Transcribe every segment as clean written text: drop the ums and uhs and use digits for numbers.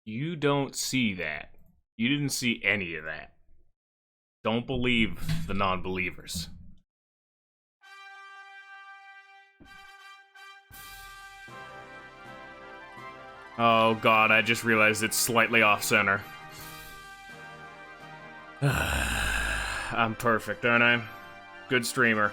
You don't see that. You didn't see any of that. Don't believe the non-believers. Oh god, I just realized it's slightly off-center. I'm perfect, aren't I? Good streamer.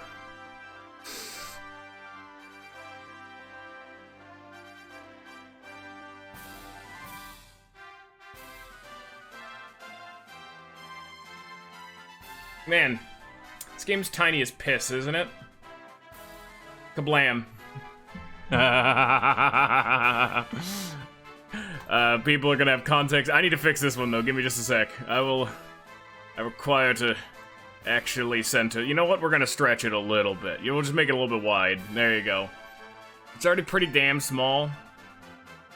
Man, this game's tiny as piss, isn't it? Kablam. People are gonna have context. I need to fix this one though. Give me just a sec. I require to actually center. You know what? We're gonna stretch it a little bit. We'll just make it a little bit wide. There you go. It's already pretty damn small.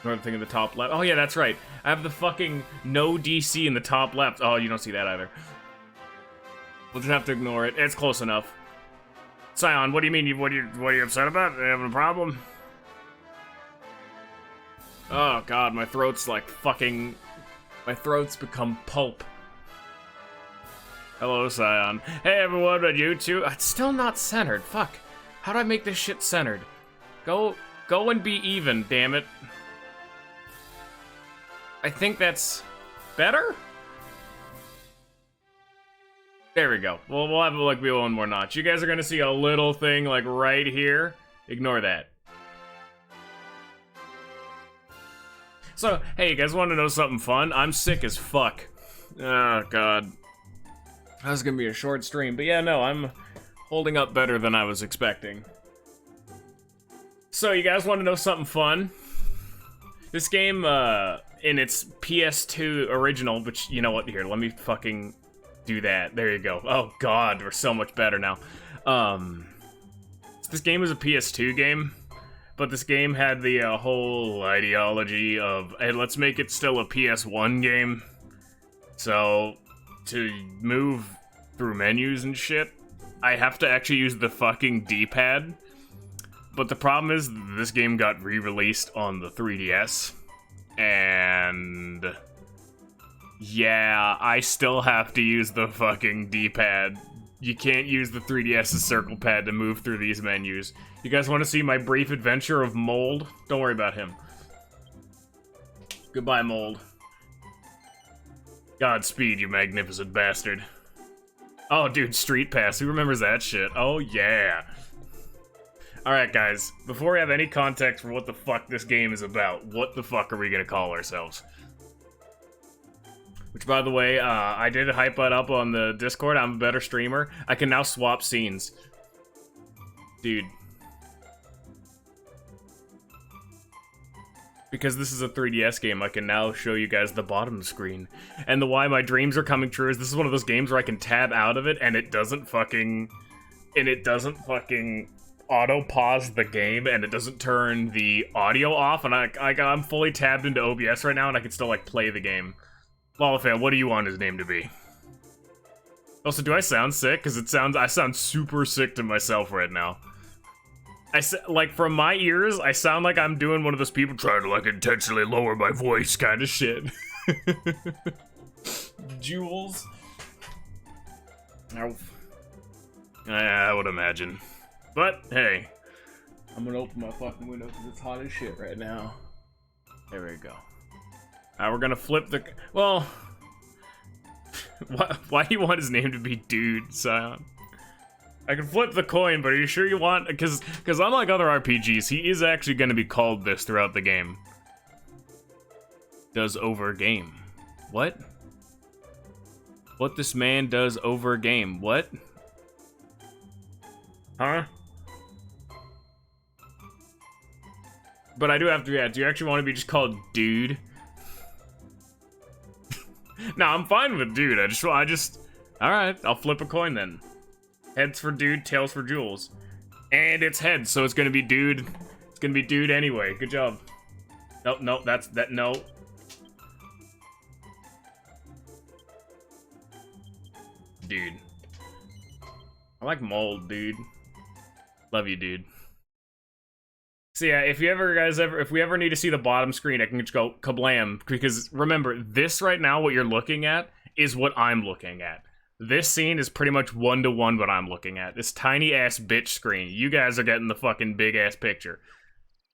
Another thing in the top left. Oh yeah, that's right. I have the fucking no DC in the top left. Oh, you don't see that either. We'll just have to ignore it. It's close enough. Scion, what do you mean? What are you upset about? Are you having a problem? Oh god, my throat's like fucking... My throat's become pulp. Hello, Scion. Hey everyone, on YouTube. It's still not centered. Fuck. How do I make this shit centered? Go and be even, damn it. I think that's... better? There we go. Well, we'll have it like be one more notch. You guys are gonna see a little thing like right here. Ignore that. So, hey, you guys want to know something fun? I'm sick as fuck. Oh, God. That was gonna be a short stream, but yeah, no, I'm holding up better than I was expecting. So, you guys want to know something fun? This game, in its PS2 original, which, you know what, here, let me fucking do that. There you go. Oh, God, we're so much better now. This game is a PS2 game. But this game had the whole ideology of, hey, let's make it still a PS1 game. So, to move through menus and shit, I have to actually use the fucking D-pad. But the problem is, this game got re-released on the 3DS. And... yeah, I still have to use the fucking D-pad. You can't use the 3DS's circle pad to move through these menus. You guys want to see my brief adventure of Mold? Don't worry about him. Goodbye, Mold. Godspeed, you magnificent bastard. Oh, dude, Street Pass. Who remembers that shit? Oh, yeah. Alright, guys. Before we have any context for what the fuck this game is about, what the fuck are we gonna call ourselves? Which, by the way, I did hype that up on the Discord. I'm a better streamer. I can now swap scenes. Dude. Because this is a 3DS game, I can now show you guys the bottom screen. And the why my dreams are coming true is this is one of those games where I can tab out of it and it doesn't fucking... auto-pause the game and it doesn't turn the audio off. And I'm fully tabbed into OBS right now and I can still, like, play the game. Lollifan, what do you want his name to be? Also, do I sound sick? Because I sound super sick to myself right now. Like, from my ears, I sound like I'm doing one of those people trying to, like, intentionally lower my voice kind of shit. Jules? I would imagine. But, hey. I'm gonna open my fucking window because it's hot as shit right now. There we go. We're gonna flip the... well... why do you want his name to be Dude, Scion? I can flip the coin, but are you sure you want... Because unlike other RPGs, he is actually gonna be called this throughout the game. Does over game. What? What this man does over game. What? Huh? But I do have to... yeah, do you actually want to be just called Dude? No, I'm fine with Dude. I just... alright, I'll flip a coin then. Heads for Dude, tails for Jules. And it's heads, so it's gonna be Dude. It's gonna be Dude anyway. Good job. Nope, nope, no. Dude. I like Mold, dude. Love you, dude. So yeah, if we ever need to see the bottom screen, I can just go kablam. Because remember, this right now, what you're looking at, is what I'm looking at. This scene is pretty much 1-to-1 what I'm looking at. This tiny-ass bitch screen. You guys are getting the fucking big-ass picture.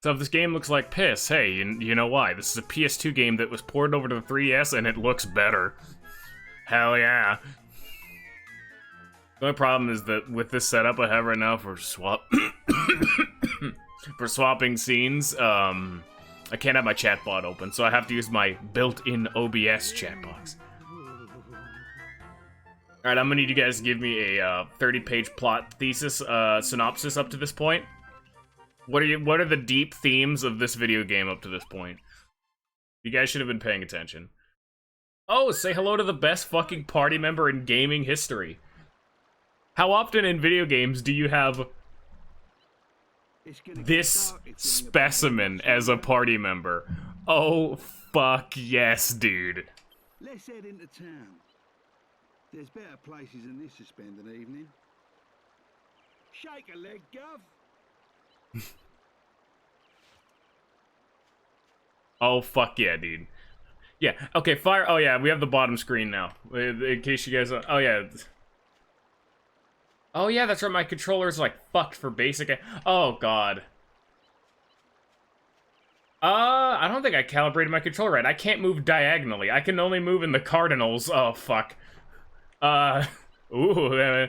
So if this game looks like piss, hey, you know why. This is a PS2 game that was ported over to the 3DS, and it looks better. Hell yeah. The only problem is that with this setup I have right now for for swapping scenes, I can't have my chat bot open, so I have to use my built-in OBS chat box. Alright, I'm gonna need you guys to give me a 30-page plot thesis synopsis up to this point. What are the deep themes of this video game up to this point? You guys should have been paying attention. Oh, say hello to the best fucking party member in gaming history. How often in video games do you have this specimen as a party member? Oh, fuck yes, dude. Let's head into town. There's better places than this to spend an evening. Shake a leg, Gov. Oh, fuck yeah, dude. Yeah, okay, fire. Oh, yeah, we have the bottom screen now. In case you guys. Oh, yeah. Oh, yeah, that's right. My controller's like fucked for basic. Oh, God. I don't think I calibrated my controller right. I can't move diagonally. I can only move in the cardinals. Oh, fuck. Ooh,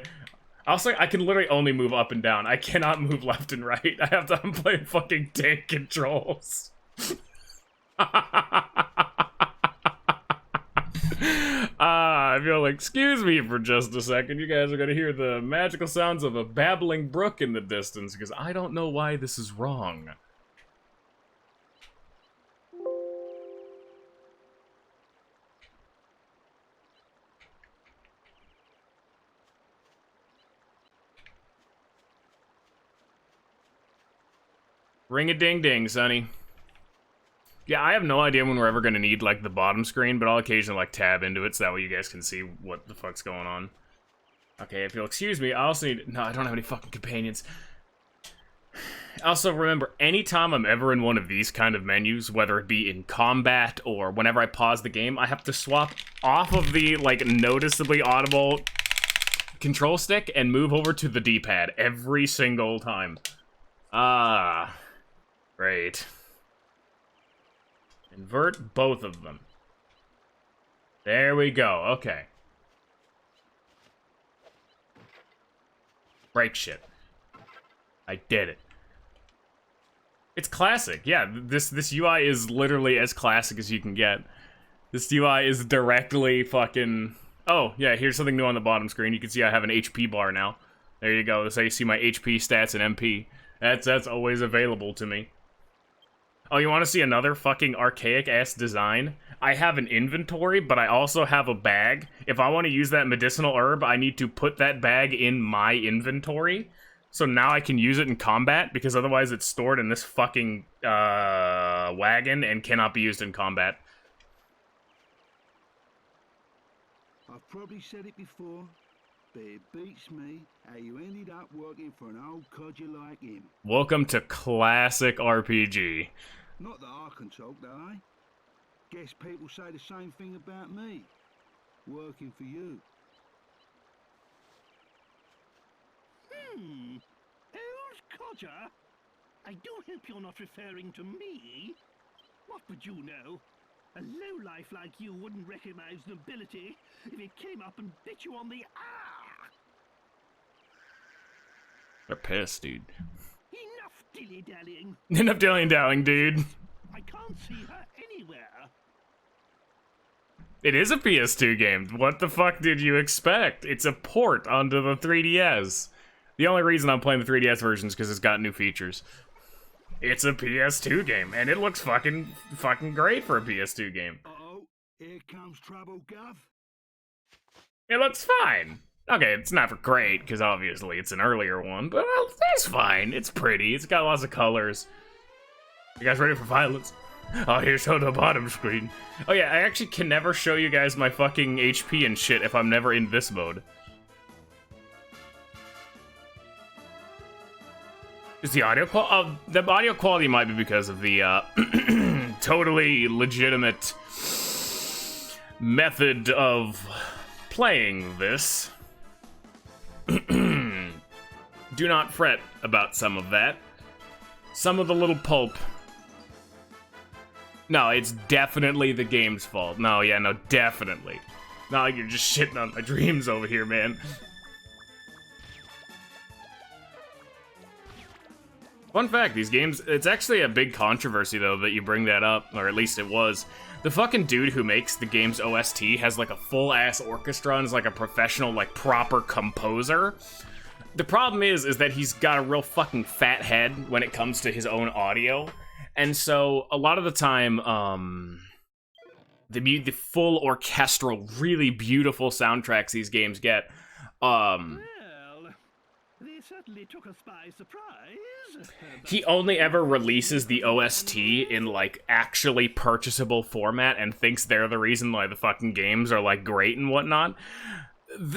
also, I can literally only move up and down. I cannot move left and right. I'm playing fucking tank controls. I feel like, excuse me for just a second. You guys are gonna hear the magical sounds of a babbling brook in the distance, because I don't know why this is wrong. Ring-a-ding-ding, sonny. Yeah, I have no idea when we're ever gonna need, like, the bottom screen, but I'll occasionally, like, tab into it so that way you guys can see what the fuck's going on. Okay, if you'll excuse me, I also need... No, I don't have any fucking companions. Also, remember, anytime I'm ever in one of these kind of menus, whether it be in combat or whenever I pause the game, I have to swap off of the, like, noticeably audible control stick and move over to the D-pad every single time. Ah... Great. Invert both of them. There we go, okay. Break shit. I did it. It's classic, yeah, this UI is literally as classic as you can get. This UI is directly fucking... Oh, yeah, here's something new on the bottom screen. You can see I have an HP bar now. There you go, that's how you see my HP stats and MP. That's always available to me. Oh, you want to see another fucking archaic-ass design? I have an inventory, but I also have a bag. If I want to use that medicinal herb, I need to put that bag in my inventory. So now I can use it in combat, because otherwise it's stored in this fucking, wagon and cannot be used in combat. I've probably said it before, but it beats me how you ended up working for an old codger like him. Welcome to classic RPG. Not that I can talk, do I? Guess people say the same thing about me. Working for you. Old codger? I do hope you're not referring to me. What would you know? A lowlife like you wouldn't recognize nobility if it came up and bit you on the They're pissed, dude. Enough dilly-dallying. Enough dilly-dallying, dude. I can't see her anywhere. It is a PS2 game. What the fuck did you expect? It's a port onto the 3DS. The only reason I'm playing the 3DS version is because it's got new features. It's a PS2 game, and it looks fucking great for a PS2 game. Uh-oh, here comes trouble, Gov. It looks fine. Okay, it's not great, because obviously it's an earlier one, but it's fine. It's pretty. It's got lots of colors. You guys ready for violence? Oh, here's on the bottom screen. Oh yeah, I actually can never show you guys my fucking HP and shit if I'm never in this mode. Is the audio quality? The audio quality might be because of the totally legitimate method of playing this. Do not fret about some of that. Some of the little pulp. No, it's definitely the game's fault. No, yeah, no, definitely. Not like you're just shitting on my dreams over here, man. Fun fact, these games, it's actually a big controversy, though, that you bring that up, or at least it was. The fucking dude who makes the game's OST has, like, a full-ass orchestra and is, like, a professional, like, proper composer. The problem is that he's got a real fucking fat head when it comes to his own audio. And so, a lot of the time, the full orchestral, really beautiful soundtracks these games get, Well, they certainly took us by surprise. he only ever releases the OST in, like, actually purchasable format and thinks they're the reason why the fucking games are, like, great and whatnot.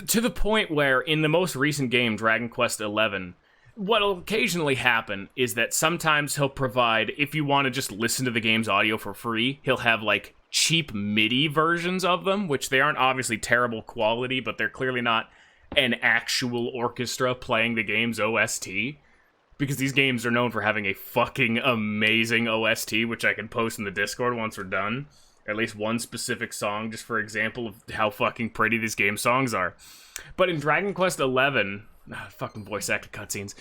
To the point where, in the most recent game, Dragon Quest XI, what'll occasionally happen is that sometimes he'll provide, if you want to just listen to the game's audio for free, he'll have, like, cheap MIDI versions of them, which they aren't obviously terrible quality, but they're clearly not an actual orchestra playing the game's OST. Because these games are known for having a fucking amazing OST, which I can post in the Discord once we're done. At least one specific song, just for example of how fucking pretty these game songs are. But in Dragon Quest XI, fucking voice actor cutscenes.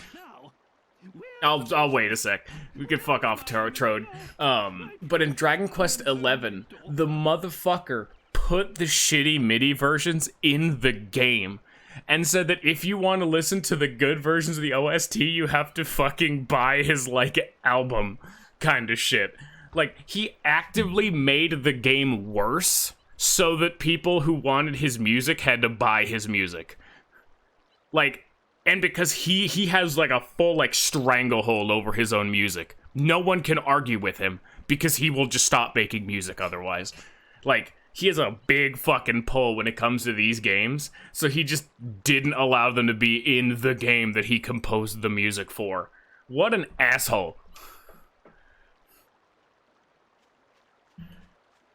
I'll wait a sec. We can fuck off, Trode. But in Dragon Quest XI, the motherfucker put the shitty MIDI versions in the game. And said that if you want to listen to the good versions of the OST, you have to fucking buy his, like, album kind of shit. Like, he actively made the game worse so that people who wanted his music had to buy his music. Like, and because he has, like, a full, like, stranglehold over his own music. No one can argue with him because he will just stop making music otherwise. Like, he has a big fucking pull when it comes to these games, so he just didn't allow them to be in the game that he composed the music for. What an asshole.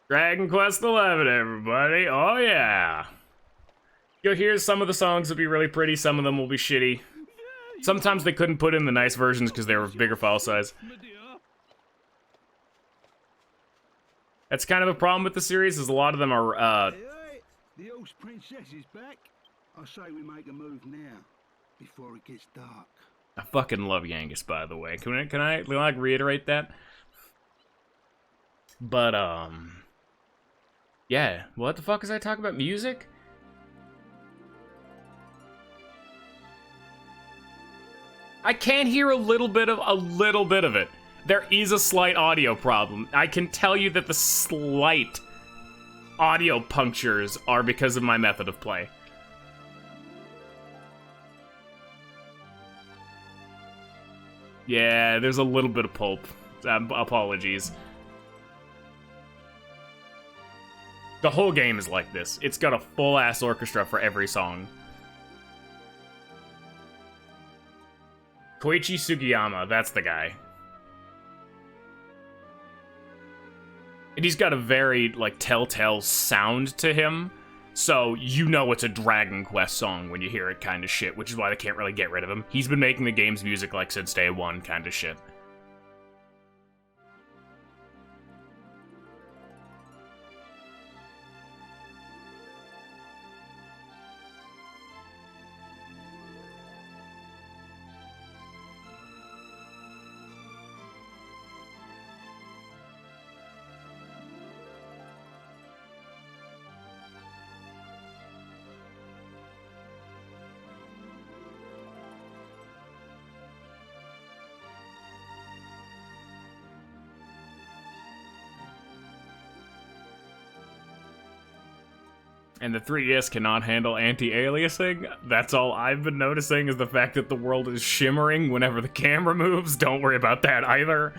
Dragon Quest XI, everybody. Oh, yeah. You'll hear some of the songs will be really pretty, some of them will be shitty. Sometimes they couldn't put in the nice versions because they were bigger file size. That's kind of a problem with the series, is a lot of them are, Hey, the horse princess is back. I say we make a move now, before it gets dark. I fucking love Yangus, by the way. Can I like, reiterate that? But, yeah. What the fuck is I talking about? Music? I can hear a little bit of it. There is a slight audio problem. I can tell you that the slight audio punctures are because of my method of play. Yeah, there's a little bit of pulp. Apologies. The whole game is like this. It's got a full-ass orchestra for every song. Koichi Sugiyama, that's the guy. And he's got a very, like, telltale sound to him, so you know it's a Dragon Quest song when you hear it kind of shit, which is why they can't really get rid of him. He's been making the game's music, like, since day one kind of shit. And the 3DS cannot handle anti-aliasing. That's all I've been noticing, is the fact that the world is shimmering whenever the camera moves. Don't worry about that either.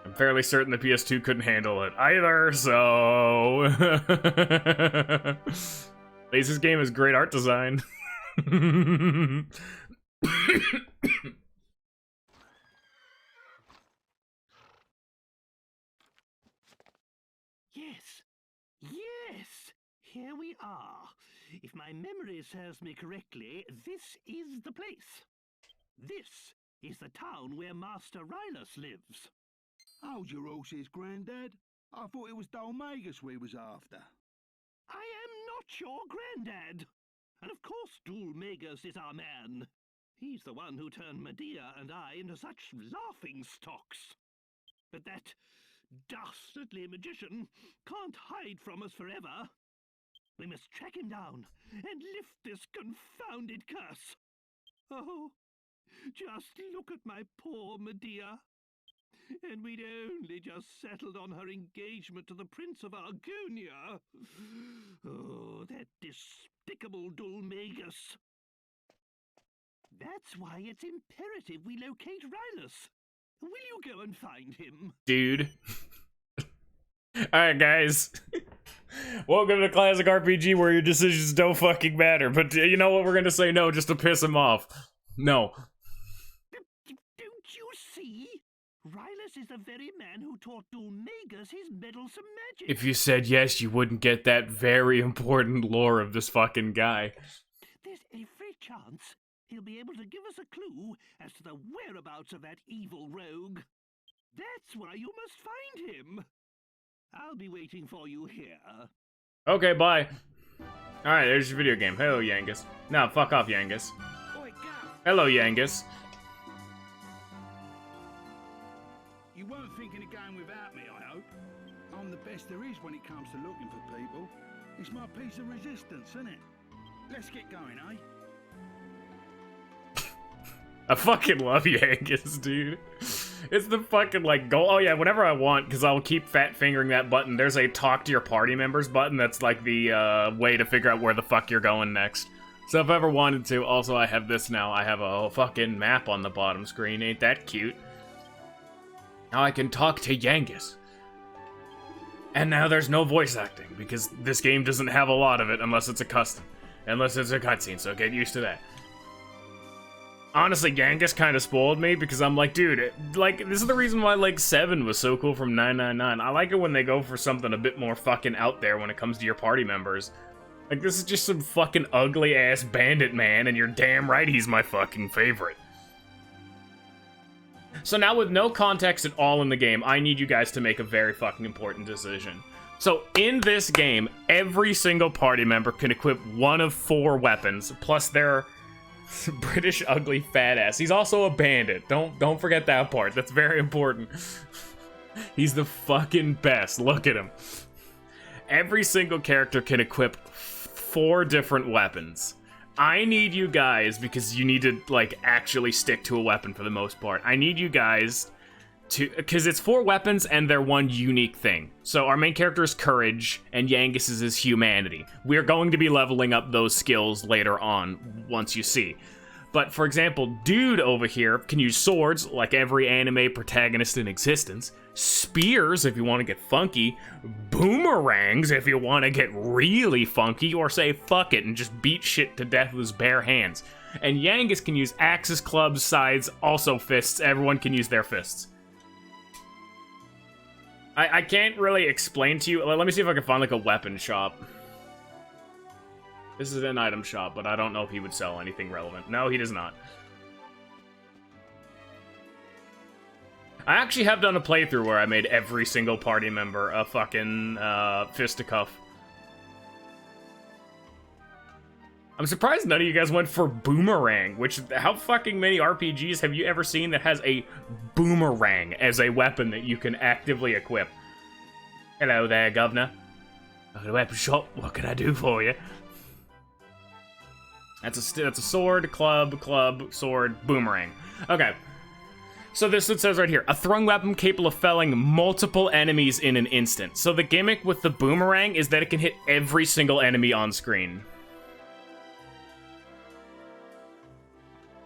I'm fairly certain the PS2 couldn't handle it either, so... At least this game has great art design. Yes. Yes. Here we are. If my memory serves me correctly, this is the place. This is the town where Master Rylus lives. Hold your horses, Grandad. I thought it was Dolmagus we was after. I am not your granddad. And of course Dulmagus is our man. He's the one who turned Medea and I into such laughing stocks. But that dastardly magician can't hide from us forever. We must track him down and lift this confounded curse. Oh, just look at my poor Medea. And we'd only just settled on her engagement to the Prince of Argonia. Oh, that despicable Dulmagus. That's why it's imperative we locate Rylus. Will you go and find him? Dude. Alright, guys. Welcome to Classic RPG where your decisions don't fucking matter. But you know what? We're gonna say no just to piss him off. No. Don't you see? Rylus is the very man who taught Dulmagus his meddlesome magic. If you said yes, you wouldn't get that very important lore of this fucking guy. There's every chance he'll be able to give us a clue as to the whereabouts of that evil rogue. That's why you must find him. I'll be waiting for you here. Okay, bye. Alright, there's your video game. Hello, Yangus. No, fuck off, Yangus. Oi, Gav! Hello, Yangus. You weren't thinking of going without me, I hope. I'm the best there is when it comes to looking for people. It's my piece of resistance, isn't it? Let's get going, eh? I fucking love Yangus, dude. It's the fucking, like, goal. Oh, yeah, whenever I want, because I'll keep fat fingering that button. There's a talk to your party members button that's, like, the, way to figure out where the fuck you're going next. So if I ever wanted to, also I have this now. I have a fucking map on the bottom screen. Ain't that cute? Now I can talk to Yangus. And now there's no voice acting, because this game doesn't have a lot of it unless it's a custom. Unless it's a cutscene, so get used to that. Honestly, Yangus kind of spoiled me, because I'm like, dude, like, this is the reason why, like, 7 was so cool from 999. I like it when they go for something a bit more fucking out there when it comes to your party members. Like, this is just some fucking ugly-ass bandit man, and you're damn right he's my fucking favorite. So now, with no context at all in the game, I need you guys to make a very fucking important decision. So, in this game, every single party member can equip one of 4 weapons, plus their British ugly fat ass. He's also a bandit. Don't forget that part. That's very important. He's the fucking best. Look at him. Every single character can equip 4 different weapons. I need you guys, because you need to, like, actually stick to a weapon for the most part. I need you guys to, because it's 4 weapons and they're one unique thing. So our main character is Courage, and Yangus's is Humanity. We're going to be leveling up those skills later on, once you see. But for example, Dude over here can use swords, like every anime protagonist in existence, spears if you want to get funky, boomerangs if you want to get really funky, or say fuck it and just beat shit to death with his bare hands. And Yangus can use axes, clubs, scythes, also fists. Everyone can use their fists. I can't really explain to you. Let me see if I can find, like, a weapon shop. This is an item shop, but I don't know if he would sell anything relevant. No, he does not. I actually have done a playthrough where I made every single party member a fucking fisticuff. I'm surprised none of you guys went for Boomerang, which, how fucking many RPGs have you ever seen that has a Boomerang as a weapon that you can actively equip? Hello there, Governor. Welcome to weapon shop. What can I do for you? That's a sword, club, sword, boomerang. Okay. So this it says right here, a throwing weapon capable of felling multiple enemies in an instant. So the gimmick with the boomerang is that it can hit every single enemy on screen.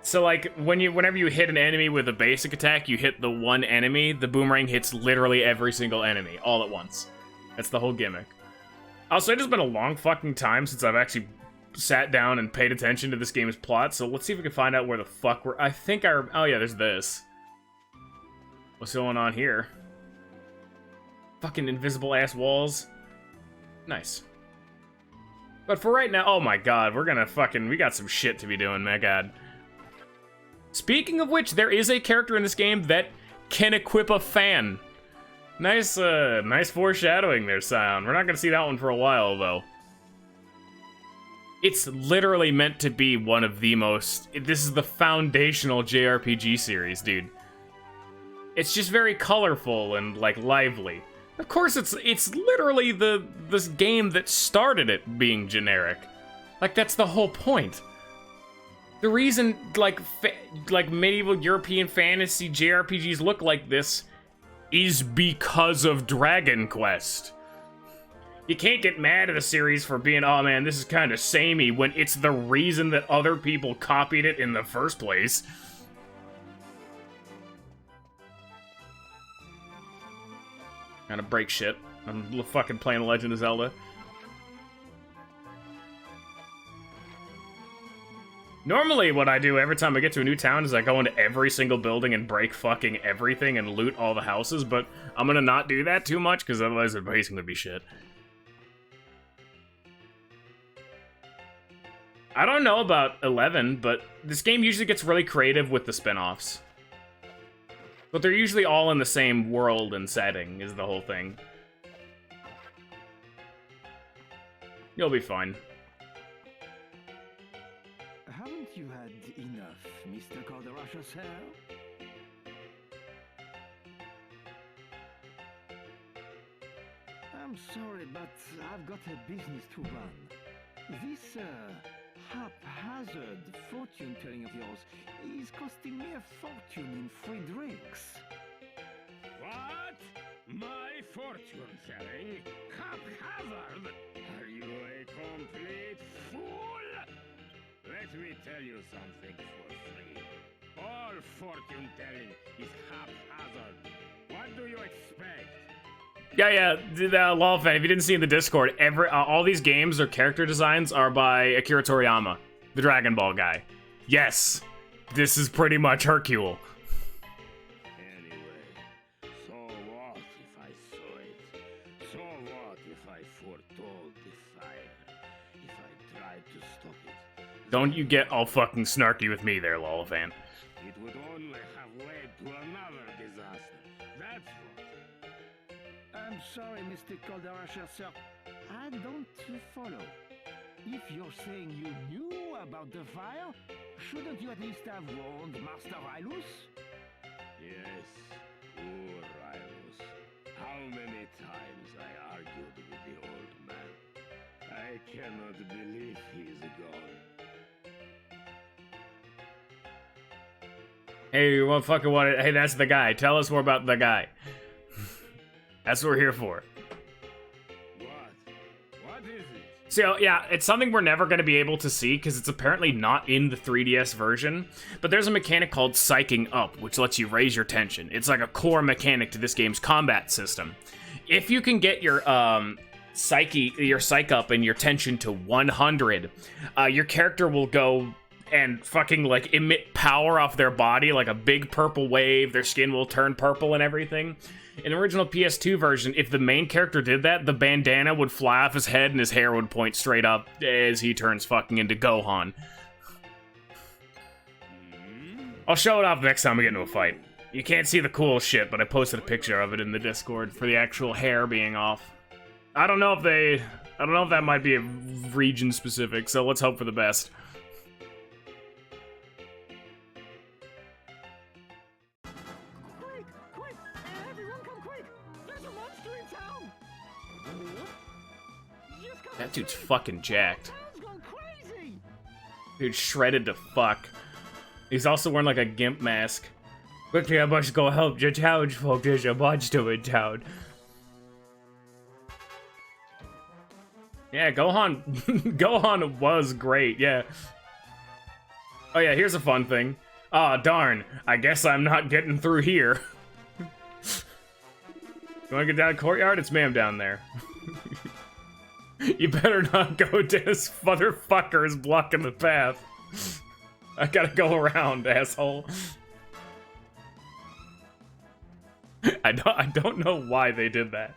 So, like, whenever you hit an enemy with a basic attack, you hit the one enemy, the boomerang hits literally every single enemy, all at once. That's the whole gimmick. Also, it has been a long fucking time since I've actually sat down and paid attention to this game's plot, so let's see if we can find out where the fuck we're... Oh yeah, there's this. What's going on here? Fucking invisible-ass walls. Nice. But for right now... Oh my god, we're gonna fucking... We got some shit to be doing, my god. Speaking of which, there is a character in this game that can equip a fan. Nice, nice foreshadowing there, Scion. We're not gonna see that one for a while, though. It's literally meant to be one of the most... This is the foundational JRPG series, dude. It's just very colorful and, like, lively. Of course, it's literally this game that started it being generic. Like, that's the whole point. The reason, like medieval European fantasy JRPGs look like this is because of Dragon Quest. You can't get mad at a series for being, oh man, this is kind of samey, when it's the reason that other people copied it in the first place. Kind of break shit. I'm fucking playing Legend of Zelda. Normally, what I do every time I get to a new town is I go into every single building and break fucking everything and loot all the houses, but I'm gonna not do that too much, because otherwise the pacing would be shit. I don't know about 11, but this game usually gets really creative with the spin-offs. But they're usually all in the same world and setting, is the whole thing. You'll be fine. Haven't you had enough, Mr. Calderasha, sir? I'm sorry, but I've got a business to run. This, haphazard fortune-telling of yours is costing me a fortune in free drinks. What? My fortune-telling? Haphazard? Are you a complete fool? Let me tell you something for free. All fortune-telling is haphazard. What do you expect? Yeah, Lolfan, if you didn't see in the Discord, all these games or character designs are by Akira Toriyama, the Dragon Ball guy. Yes, this is pretty much Hercule. Anyway, so what if I saw it? So what if I foretold the fire? If I tried to stop it? Don't you get all fucking snarky with me there, Lolfan. It would only have led to another disaster. That's what. I'm sorry, Mr. Calderasha, sir. I don't follow. If you're saying you knew about the fire, shouldn't you at least have warned Master Rylus? Yes, poor Rylus. How many times I argued with the old man. I cannot believe he's gone. Hey, you fucking want it? Hey, that's the guy. Tell us more about the guy. That's what we're here for. What is it? So, yeah, it's something we're never going to be able to see because it's apparently not in the 3DS version. But there's a mechanic called Psyching Up, which lets you raise your tension. It's like a core mechanic to this game's combat system. If you can get your psych up and your tension to 100, your character will go and fucking, like, emit power off their body, like a big purple wave. Their skin will turn purple and everything. In the original PS2 version, if the main character did that, the bandana would fly off his head and his hair would point straight up as he turns fucking into Gohan. I'll show it off next time we get into a fight. You can't see the cool shit, but I posted a picture of it in the Discord for the actual hair being off. I don't know if that might be a region specific, so let's hope for the best. That dude's fucking jacked. Dude, shredded to fuck. He's also wearing like a gimp mask. Quickly, I must go help the townsfolk. There's a monster in town. Yeah, Gohan. Gohan was great, yeah. Oh yeah, here's a fun thing. Aw, darn. I guess I'm not getting through here. You wanna get down the courtyard? It's ma'am down there. You better not go, Dennis. Motherfucker is blocking the path. I gotta go around, asshole. I don't know why they did that.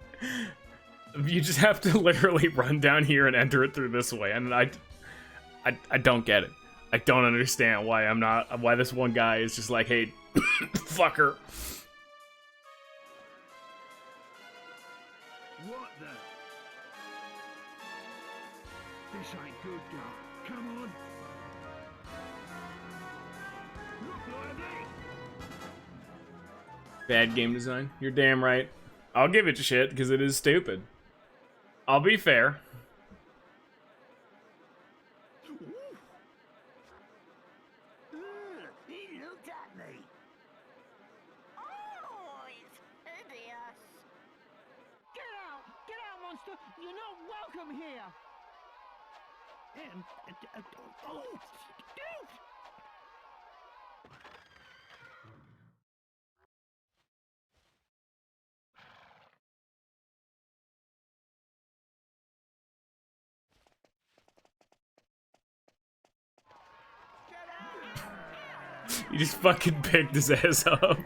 You just have to literally run down here and enter it through this way, and I don't get it. I don't understand why this one guy is just like, hey, fucker. What the? This ain't good, girl. Come on. Look lively. Bad game design. You're damn right. I'll give it to shit because it is stupid. I'll be fair. He looked at me. Oh, it's hideous. Get out, monster. You're not welcome here. Oh, dude. You just fucking picked his ass up.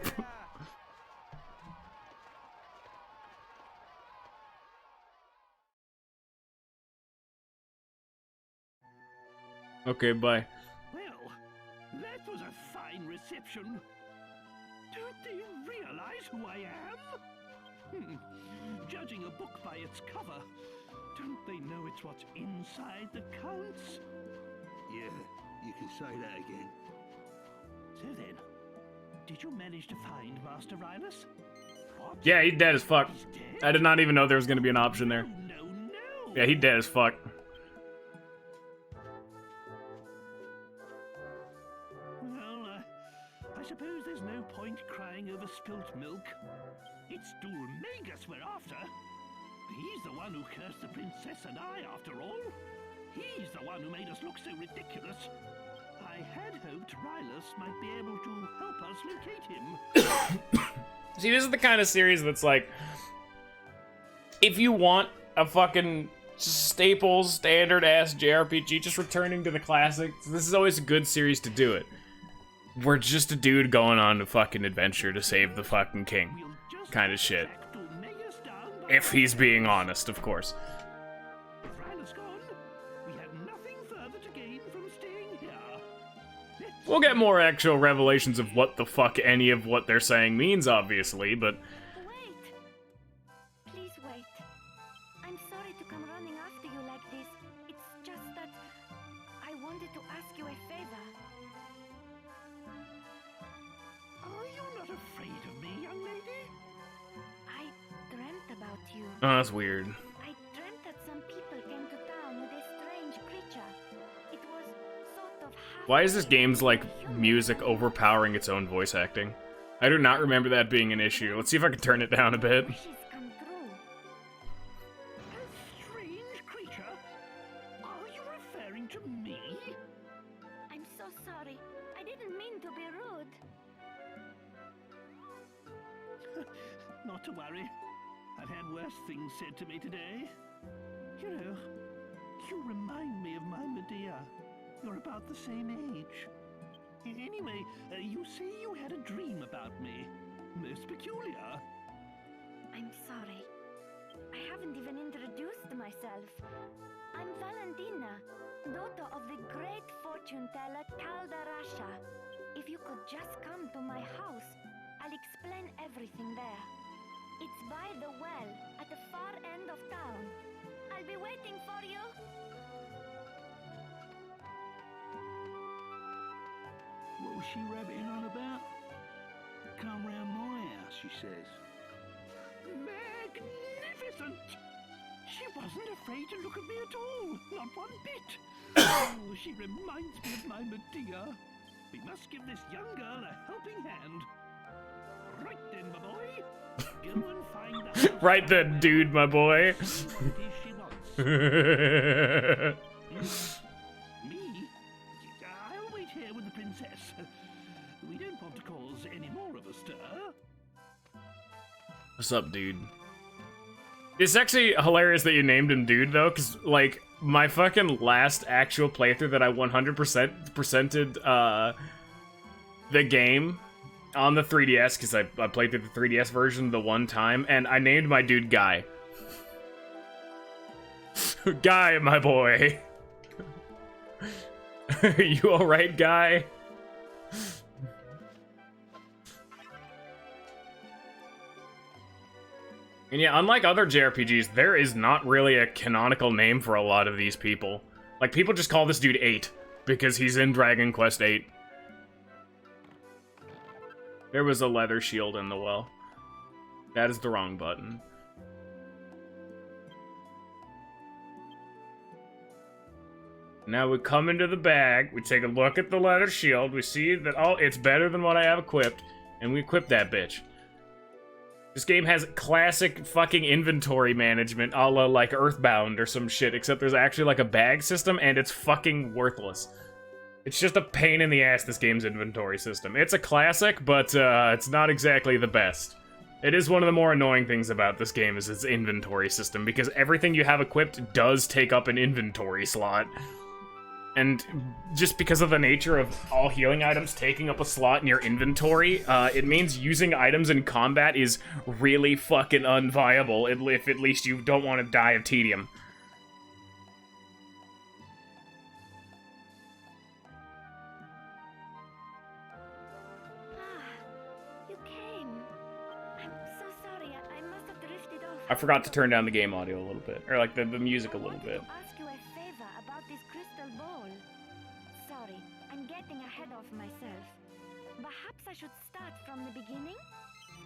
Okay, bye. Well, that was a fine reception. Don't they realize who I am? Judging a book by its cover, don't they know it's what's inside that counts? Yeah, you can say that again. So then, did you manage to find Master Rylus? What? Yeah, he's dead as fuck. He's dead? I did not even know there was gonna be an option there. No. Yeah, he dead as fuck. Well, I suppose there's no point crying over spilt milk. It's Dulmagus we're after. He's the one who cursed the princess and I, after all. He's the one who made us look so ridiculous. I had hoped Rylus might be able to help us locate him. See, this is the kind of series that's like, if you want a fucking staple, standard-ass JRPG, just returning to the classics, this is always a good series to do it. We're just a dude going on a fucking adventure to save the fucking king. We'll just Kind of shit. track Dulmagus down by If he's being honest, of course. With Rylus gone, we have nothing further to gain from staying here. Let's We'll get more actual revelations of what the fuck any of what they're saying means, obviously, but Wait! Please wait. I'm sorry to come running after you like this. It's just that I wanted to ask you a favor. Are you not afraid of me, young lady? I dreamt about you. oh, that's weird. I dreamt that some people came to town with a strange creature. It was sort of Why is this game's like music overpowering its own voice acting? I do not remember that being an issue. Let's see if I can turn it down a bit. Wishes come true. A strange creature? Are you referring to me? I'm so sorry. I didn't mean to be rude. Not to worry. I've had worse things said to me today. You know, you remind me of my Medea. You're about the same age. Anyway, you say you had a dream about me. Most peculiar. I'm sorry. I haven't even introduced myself. I'm Valentina, daughter of the great fortune teller Caldarasha. If you could just come to my house, I'll explain everything there. It's by the well, at the far end of town. I'll be waiting for you. What was she rabbiting on about? Come round my house, she says. Magnificent! She wasn't afraid to look at me at all, not one bit. Oh, she reminds me of my Medea. We must give this young girl a helping hand. Right then, my boy. Go and find the house. Right then, dude, my boy. What it is she wants. Me? I'll wait here with the princess. We don't want to cause any more of a stir. What's up, dude? It's actually hilarious that you named him dude, though, because, like, my fucking last actual playthrough that I 100% presented, the game on the 3DS, because I played through the 3DS version the one time, and I named my dude Guy. Guy, my boy. Are you alright, Guy? And yeah, unlike other JRPGs, there is not really a canonical name for a lot of these people. Like, people just call this dude 8, because he's in Dragon Quest 8. There was a leather shield in the well. That is the wrong button. Now we come into the bag, we take a look at the leather shield, we see that, oh, it's better than what I have equipped, and we equip that bitch. This game has classic fucking inventory management, a la like Earthbound or some shit, except there's actually like a bag system, and it's fucking worthless. It's just a pain in the ass, this game's inventory system. It's a classic, but it's not exactly the best. It is one of the more annoying things about this game is its inventory system, because everything you have equipped does take up an inventory slot. And just because of the nature of all healing items taking up a slot in your inventory, it means using items in combat is really fucking unviable, if at least you don't want to die of tedium. You came. I'm so sorry. I must have drifted off. I forgot to turn down the game audio a little bit, or like the music a little bit. I ask you a favor about this crystal ball. Sorry, I'm getting ahead of myself. Perhaps I should start from the beginning?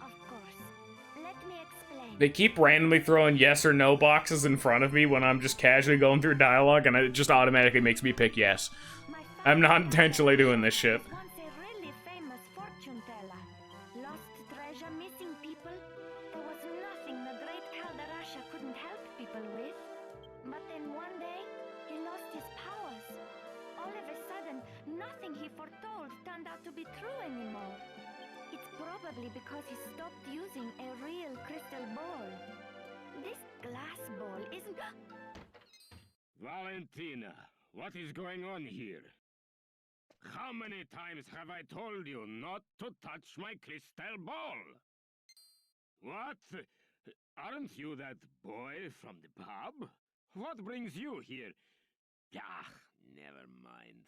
Of course. Let me explain. They keep randomly throwing yes or no boxes in front of me when I'm just casually going through dialogue, and it just automatically makes me pick yes. My I'm not father intentionally doing this shit. was once a really famous fortune teller. Lost treasure, missing people. There was nothing the great Caldarasha couldn't help people with. But then one day, he lost his powers. All of a sudden, nothing he foretold turned out to be true anymore. It's probably because he stopped using a real crystal ball. This glass ball isn't... Valentina, what is going on here? How many times have I told you not to touch my crystal ball? What? Aren't you that boy from the pub? What brings you here? Ah, never mind.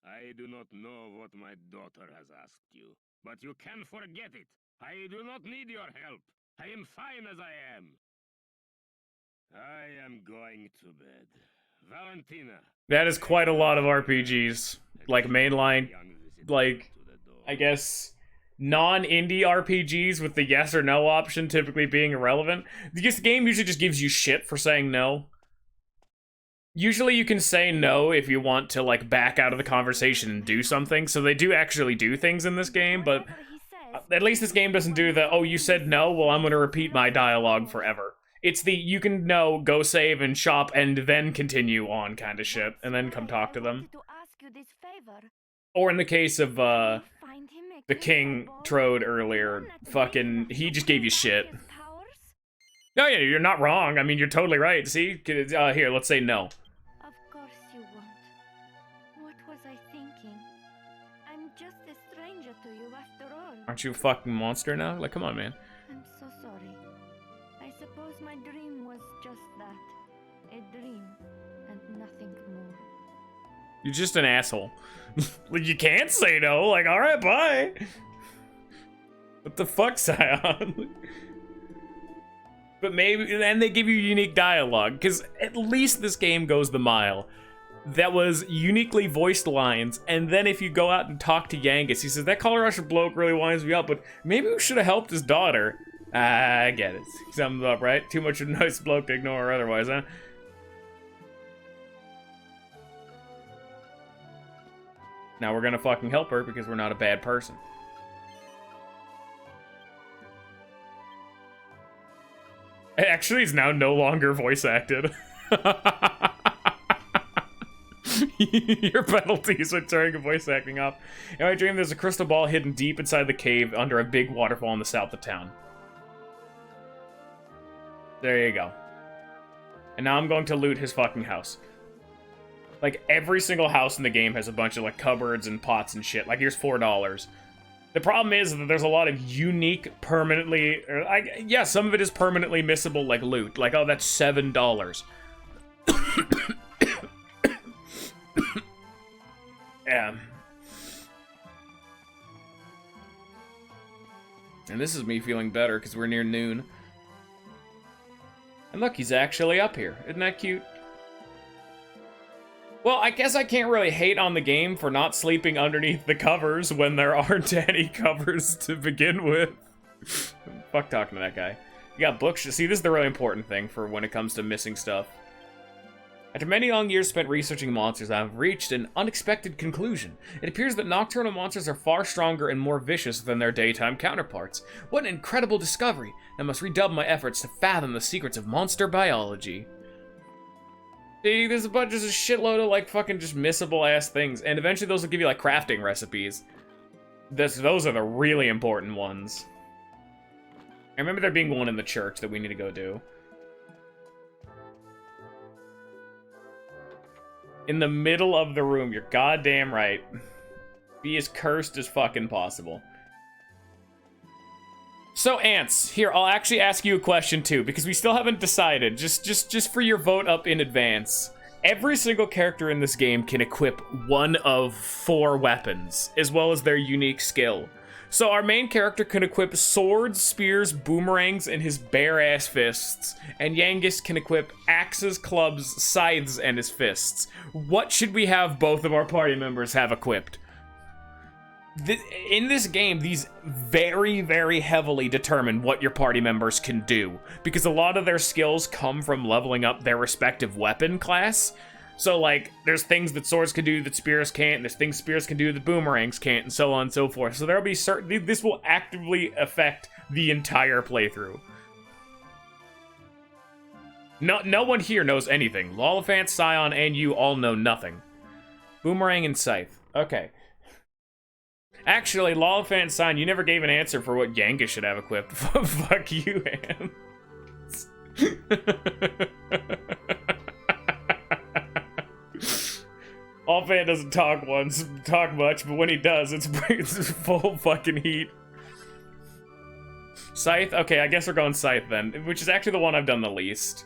I do not know what my daughter has asked you, but you can forget it. I do not need your help. I am fine as I am. I am going to bed. Valentina. That is quite a lot of RPGs. Like mainline, like, I guess, non-indie RPGs with the yes or no option typically being irrelevant. This game usually just gives you shit for saying no. Usually you can say no if you want to, like, back out of the conversation and do something, so they do actually do things in this game, but Whatever he says, at least this game doesn't do the, oh, you said no, well, I'm gonna repeat my dialogue forever. It's the, you can no, go save and shop, and then continue on kind of shit, and then come talk to I them. wanted to ask you this favor. Or in the case of, Find him a the crystal King ball, Trode one earlier, that fucking, really he lets just you gave you bring shit. back his powers? No, yeah, you're not wrong. I mean, you're totally right. See? Here, let's say no. Of course you won't. What was I thinking? I'm just a stranger to you after all. Aren't you a fucking monster now? Like, come on, man. I'm so sorry. I suppose my dream was just that. A dream, and nothing more. You're just an asshole. Like, you can't say no. Like, alright, bye. What the fuck, Scion? But maybe, and they give you unique dialogue, because at least this game goes the mile. That was uniquely voiced lines, and then if you go out and talk to Yangus, he says, that Color Rusher bloke really winds me up, but maybe we should have helped his daughter. I get it. Sums up, right? Too much of a nice bloke to ignore otherwise, huh? Now we're gonna fucking help her because we're not a bad person. It actually is now no longer voice acted. Your penalties are turning voice acting off. In my dream, there's a crystal ball hidden deep inside the cave under a big waterfall in the south of town. There you go. And now I'm going to loot his fucking house. Like, every single house in the game has a bunch of, like, cupboards and pots and shit. Like, here's $4. The problem is that there's a lot of unique, permanently... yeah, some of it is permanently missable, like, loot. Like, oh, that's $7. Yeah. And this is me feeling better, because we're near noon. And look, he's actually up here. Isn't that cute? Well, I guess I can't really hate on the game for not sleeping underneath the covers when there aren't any covers to begin with. Fuck talking to that guy. You got books. See, this is the really important thing for when it comes to missing stuff. After many long years spent researching monsters, I have reached an unexpected conclusion. It appears that nocturnal monsters are far stronger and more vicious than their daytime counterparts. What an incredible discovery! I must redouble my efforts to fathom the secrets of monster biology. See, there's a bunch of shitload of, like, fucking just missable-ass things, and eventually those will give you, like, crafting recipes. Those are the really important ones. I remember there being one in the church that we need to go do. In the middle of the room, you're goddamn right. Be as cursed as fucking possible. So, Ants, here, I'll actually ask you a question, too, because we still haven't decided. Just for your vote up in advance. Every single character in this game can equip one of 4 weapons, as well as their unique skill. So our main character can equip swords, spears, boomerangs, and his bare-ass fists. And Yangus can equip axes, clubs, scythes, and his fists. What should we have both of our party members have equipped? In this game, these very, very heavily determine what your party members can do, because a lot of their skills come from leveling up their respective weapon class. So, like, there's things that swords can do that spears can't, and there's things spears can do that boomerangs can't, and so on and so forth. So there'll be certain... This will actively affect the entire playthrough. No one here knows anything. Lolifant, Scion, and you all know nothing. Boomerang and Scythe. Okay. Actually, Lolifant and Scion, you never gave an answer for what Yangus should have equipped. Fuck you, Hans. Lolifant doesn't talk much, but when he does, it's full fucking heat. Scythe? Okay, I guess we're going Scythe then, which is actually the one I've done the least.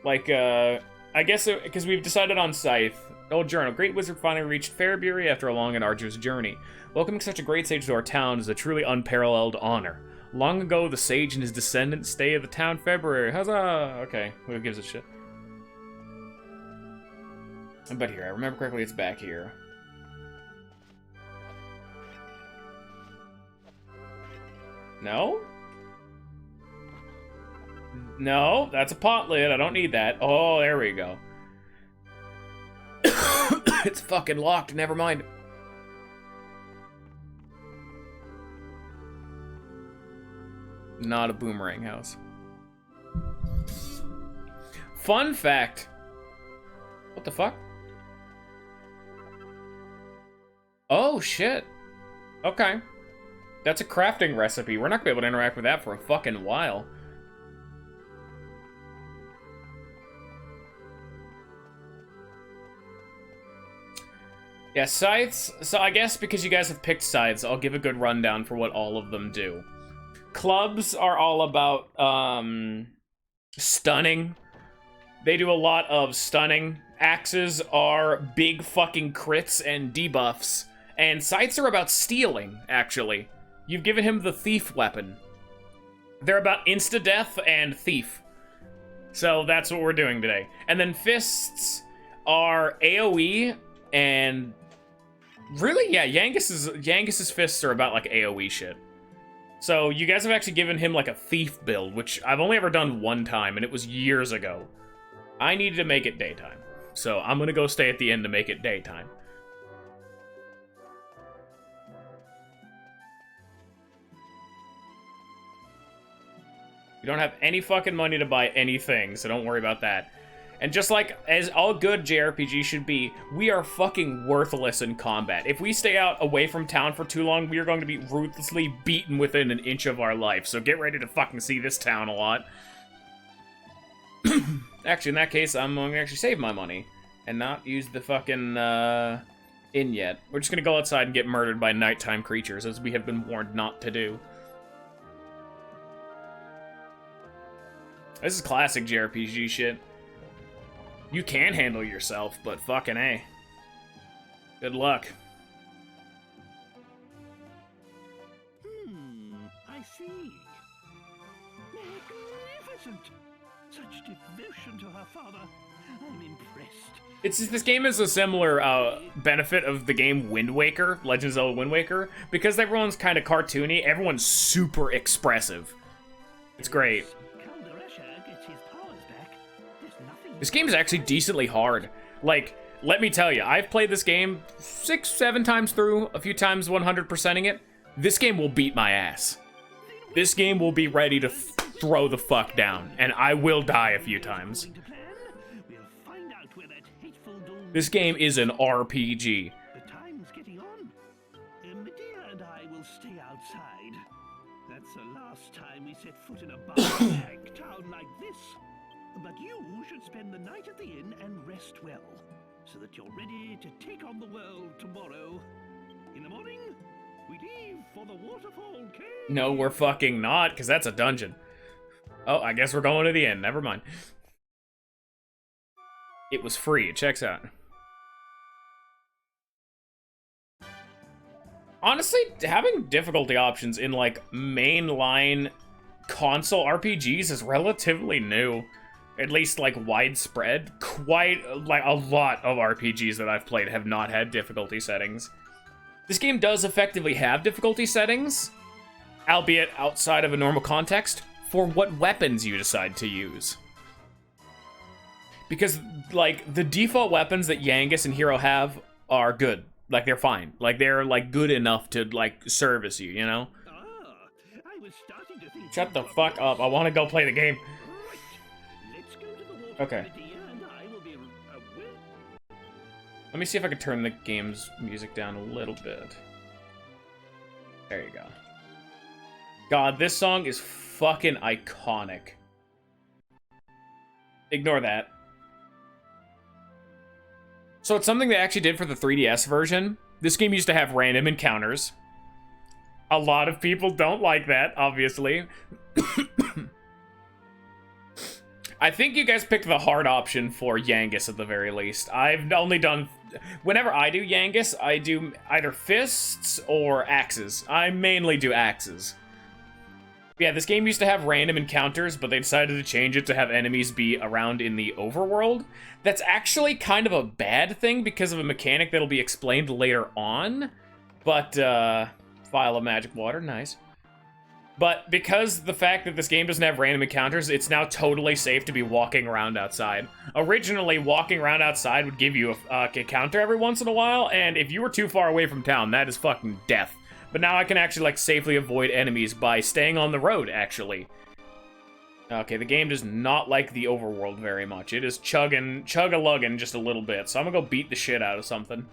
Like, I guess, because we've decided on Scythe. Old journal. Great wizard finally reached Fairbury after a long and arduous journey. Welcoming such a great sage to our town is a truly unparalleled honor. Long ago, the sage and his descendants stayed at the town February. Huzzah! Okay, who gives a shit? But here, I remember correctly, it's back here. No? No, that's a pot lid. I don't need that. Oh, there we go. It's fucking locked. Never mind. Not a boomerang house. Fun fact. What the fuck? Oh, shit. Okay. That's a crafting recipe. We're not gonna be able to interact with that for a fucking while. Yeah, scythes. So I guess because you guys have picked scythes, I'll give a good rundown for what all of them do. Clubs are all about, stunning. They do a lot of stunning. Axes are big fucking crits and debuffs. And scythes are about stealing, actually. You've given him the thief weapon. They're about insta-death and thief. So that's what we're doing today. And then fists are AoE and... Really? Yeah, Yangus's fists are about, like, AoE shit. So you guys have actually given him, like, a thief build, which I've only ever done one time, and it was years ago. I needed to make it daytime. So I'm gonna go stay at the end to make it daytime. You don't have any fucking money to buy anything, so don't worry about that. And just like as all good JRPG should be, we are fucking worthless in combat. If we stay out away from town for too long, we are going to be ruthlessly beaten within an inch of our life. So get ready to fucking see this town a lot. Actually, in that case, I'm going to actually save my money and not use the fucking inn yet. We're just going to go outside and get murdered by nighttime creatures, as we have been warned not to do. This is classic JRPG shit. You can handle yourself, but fucking A. Good luck. I see. Magnificent! Such devotion to her father. I'm impressed. This game is a similar benefit of the game Wind Waker, Legend of Zelda Wind Waker, because everyone's kind of cartoony, everyone's super expressive. It's great. Caldarasha gets his powers back. There's nothing. This game is actually decently hard. Like, let me tell you, I've played this game 6-7 times through, a few times 100%ing it. This game will beat my ass. This game will be ready to throw the fuck down, and I will die a few times. We'll find out where that hateful Doom. This game is an RPG. The time's getting on. Medea and I will stay outside. That's the last time we set foot in a bag town like this. But you should spend the night at the inn and rest well, so that you're ready to take on the world tomorrow. In the morning, we leave for the Waterfall Cave. No, we're fucking not, because that's a dungeon. Oh, I guess we're going to the inn. Never mind. It was free. It checks out. Honestly, having difficulty options in, like, mainline console RPGs is relatively new. At least, like, widespread. Quite, like, a lot of RPGs that I've played have not had difficulty settings. This game does effectively have difficulty settings, albeit outside of a normal context, for what weapons you decide to use. Because, like, the default weapons that Yangus and Hero have are good. Like, they're fine. Like, they're, like, good enough to, like, service you, you know? I was starting to think. Shut the fuck up. I want to go play the game. Right. Let's go to the water. Okay. Medea and I will be Let me see if I can turn the game's music down a little bit. There you go. God, this song is fucking iconic. Ignore that. So it's something they actually did for the 3DS version. This game used to have random encounters. A lot of people don't like that, obviously. I think you guys picked the hard option for Yangus at the very least. I've only done... Whenever I do Yangus, I do either fists or axes. I mainly do axes. Yeah, this game used to have random encounters, but they decided to change it to have enemies be around in the overworld. That's actually kind of a bad thing because of a mechanic that'll be explained later on. But, Vial of Magic Water, nice. But because the fact that this game doesn't have random encounters, it's now totally safe to be walking around outside. Originally, walking around outside would give you a encounter every once in a while, and if you were too far away from town, that is fucking death. But now I can actually, like, safely avoid enemies by staying on the road, actually. Okay, the game does not like the overworld very much. It is chug-a-lugging just a little bit, so I'm gonna go beat the shit out of something.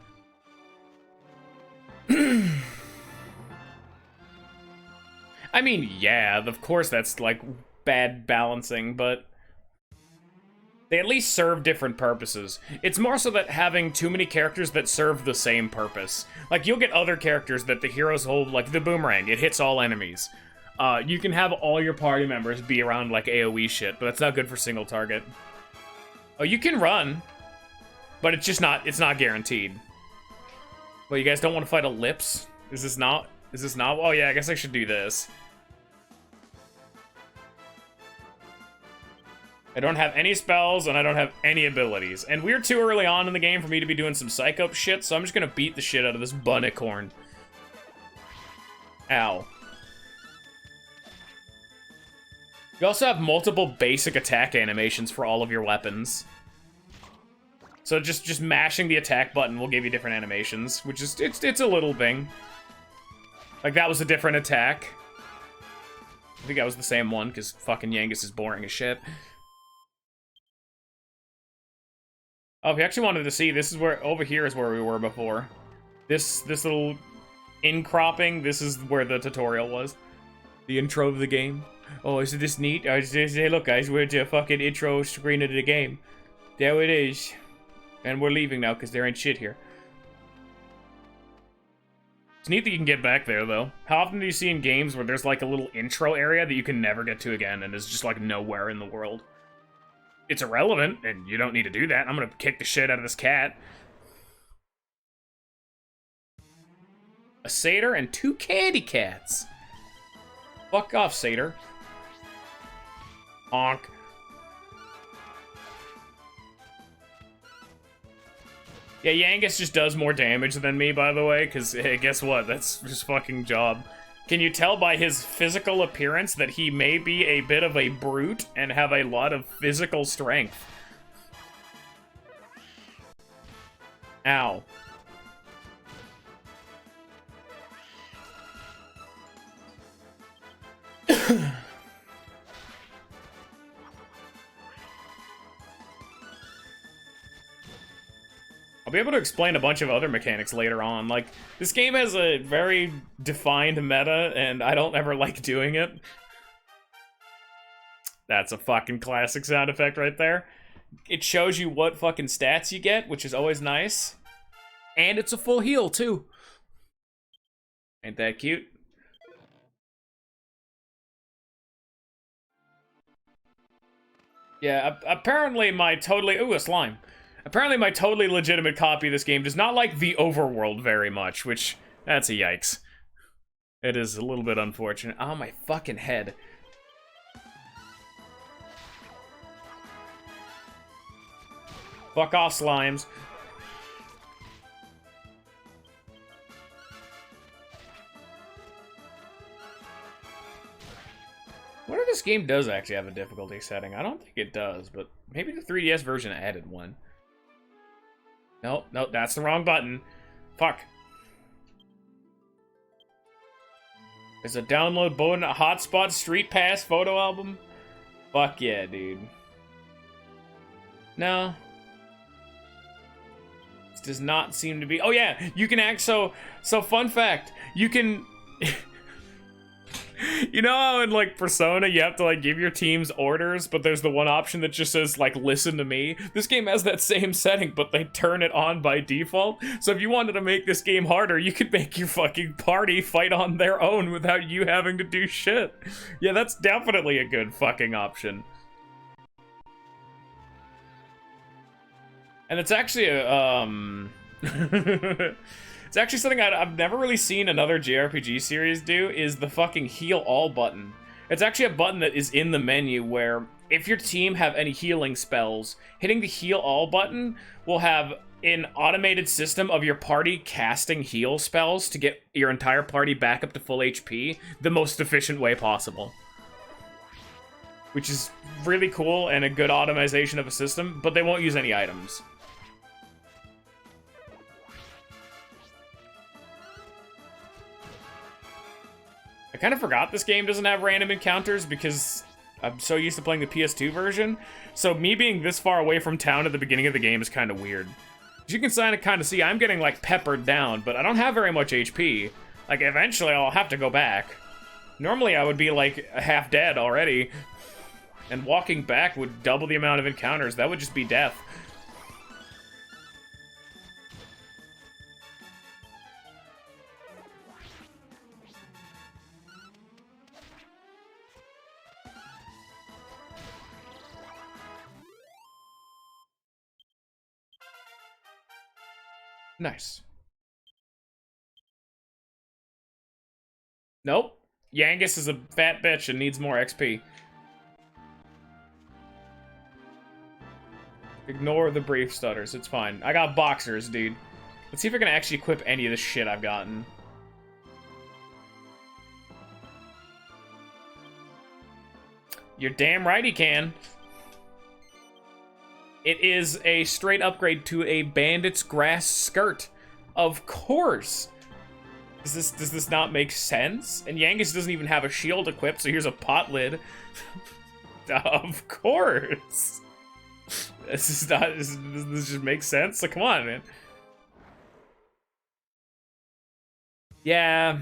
I mean, yeah, of course that's, like, bad balancing, but they at least serve different purposes. It's more so that having too many characters that serve the same purpose. Like, you'll get other characters that the heroes hold, like the boomerang, it hits all enemies. You can have all your party members be around, like, AoE shit, but that's not good for single target. Oh, you can run, but it's not guaranteed. Well, you guys don't want to fight Ellipse? Is this not? Oh yeah, I guess I should do this. I don't have any spells, and I don't have any abilities. And we're too early on in the game for me to be doing some psycho shit, so I'm just gonna beat the shit out of this Bunnicorn. Ow. You also have multiple basic attack animations for all of your weapons. So just mashing the attack button will give you different animations, which is, it's a little thing. Like, that was a different attack. I think that was the same one, because fucking Yangus is boring as shit. Oh, if you actually wanted to see, this is where, over here is where we were before. This little incropping, this is where the tutorial was. The intro of the game. Oh, isn't this neat? Hey, look, guys, we're at the fucking intro screen of the game. There it is. And we're leaving now because there ain't shit here. It's neat that you can get back there, though. How often do you see in games where there's like a little intro area that you can never get to again and is just like nowhere in the world? It's irrelevant, and you don't need to do that. I'm gonna kick the shit out of this cat. A satyr and 2 candy cats. Fuck off, satyr. Honk. Yeah, Yangus just does more damage than me, by the way, because, hey, guess what? That's his fucking job. Can you tell by his physical appearance that he may be a bit of a brute and have a lot of physical strength? Ow. I'll be able to explain a bunch of other mechanics later on. Like, this game has a very defined meta, and I don't ever like doing it. That's a fucking classic sound effect right there. It shows you what fucking stats you get, which is always nice. And it's a full heal, too. Ain't that cute? Yeah, apparently my totally... Ooh, a slime. Apparently my totally legitimate copy of this game does not like the overworld very much, which, that's a yikes. It is a little bit unfortunate. Oh, my fucking head. Fuck off, slimes. I wonder if this game does actually have a difficulty setting. I don't think it does, but maybe the 3DS version added one. Nope, nope, that's the wrong button. Fuck. There's a download button, a hotspot street pass photo album. Fuck yeah, dude. No. This does not seem to be... Oh yeah, you can act so fun fact. You can... You know how in, like, Persona, you have to, like, give your teams orders, but there's the one option that just says, like, listen to me? This game has that same setting, but they turn it on by default. So if you wanted to make this game harder, you could make your fucking party fight on their own without you having to do shit. Yeah, that's definitely a good fucking option. And it's actually a, It's actually something I've never really seen another JRPG series do, is the fucking heal all button. It's actually a button that is in the menu where if your team have any healing spells, hitting the heal all button will have an automated system of your party casting heal spells to get your entire party back up to full HP the most efficient way possible. Which is really cool and a good automation of a system, but they won't use any items. I kind of forgot this game doesn't have random encounters because I'm so used to playing the PS2 version. So me being this far away from town at the beginning of the game is kind of weird. As you can kind of see, I'm getting, like, peppered down, but I don't have very much HP. Like, eventually I'll have to go back. Normally I would be, like, half dead already. And walking back would double the amount of encounters. That would just be death. Nice. Nope. Yangus is a fat bitch and needs more XP. Ignore the brief stutters. It's fine. I got boxers, dude. Let's see if I can actually equip any of the shit I've gotten. You're damn right he can. It is a straight upgrade to a bandit's grass skirt. Of course. Does this not make sense? And Yangus doesn't even have a shield equipped, so here's a pot lid. Of course. This is not. This just makes sense. So come on, man. Yeah.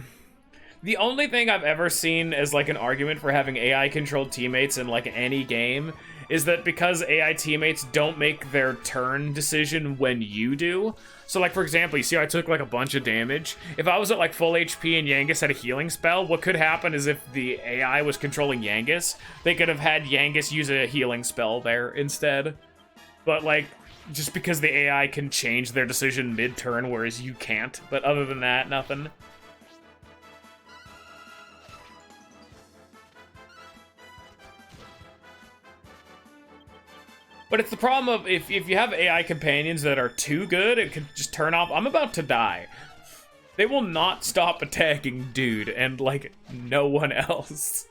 The only thing I've ever seen as like an argument for having AI controlled teammates in like any game is that because AI teammates don't make their turn decision when you do. So like for example, you see I took like a bunch of damage. If I was at like full HP and Yangus had a healing spell, what could happen is if the AI was controlling Yangus, they could have had Yangus use a healing spell there instead. But like, just because the AI can change their decision mid-turn, whereas you can't. But other than that, nothing. But it's the problem of if you have AI companions that are too good, it could just turn off. I'm about to die. They will not stop attacking dude and like no one else.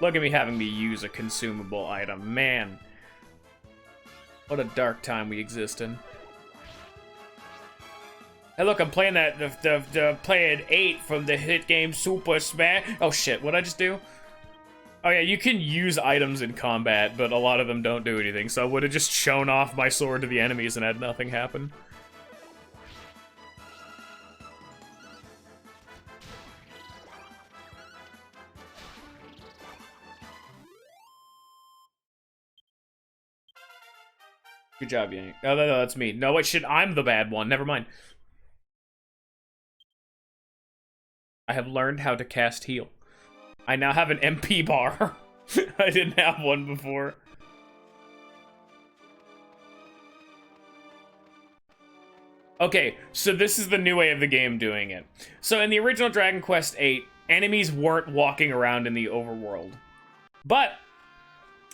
Look at me having to use a consumable item. Man. What a dark time we exist in. Hey, look, I'm playing playing 8 from the hit game Super Smash. Oh shit, what'd I just do? Oh yeah, you can use items in combat, but a lot of them don't do anything, so I would have just shown off my sword to the enemies and had nothing happen. Good job, Yank. Oh, no, that's me. No, wait, shit, I'm the bad one. Never mind. I have learned how to cast heal. I now have an MP bar. I didn't have one before. Okay, so this is the new way of the game doing it. So in the original Dragon Quest VIII, enemies weren't walking around in the overworld. But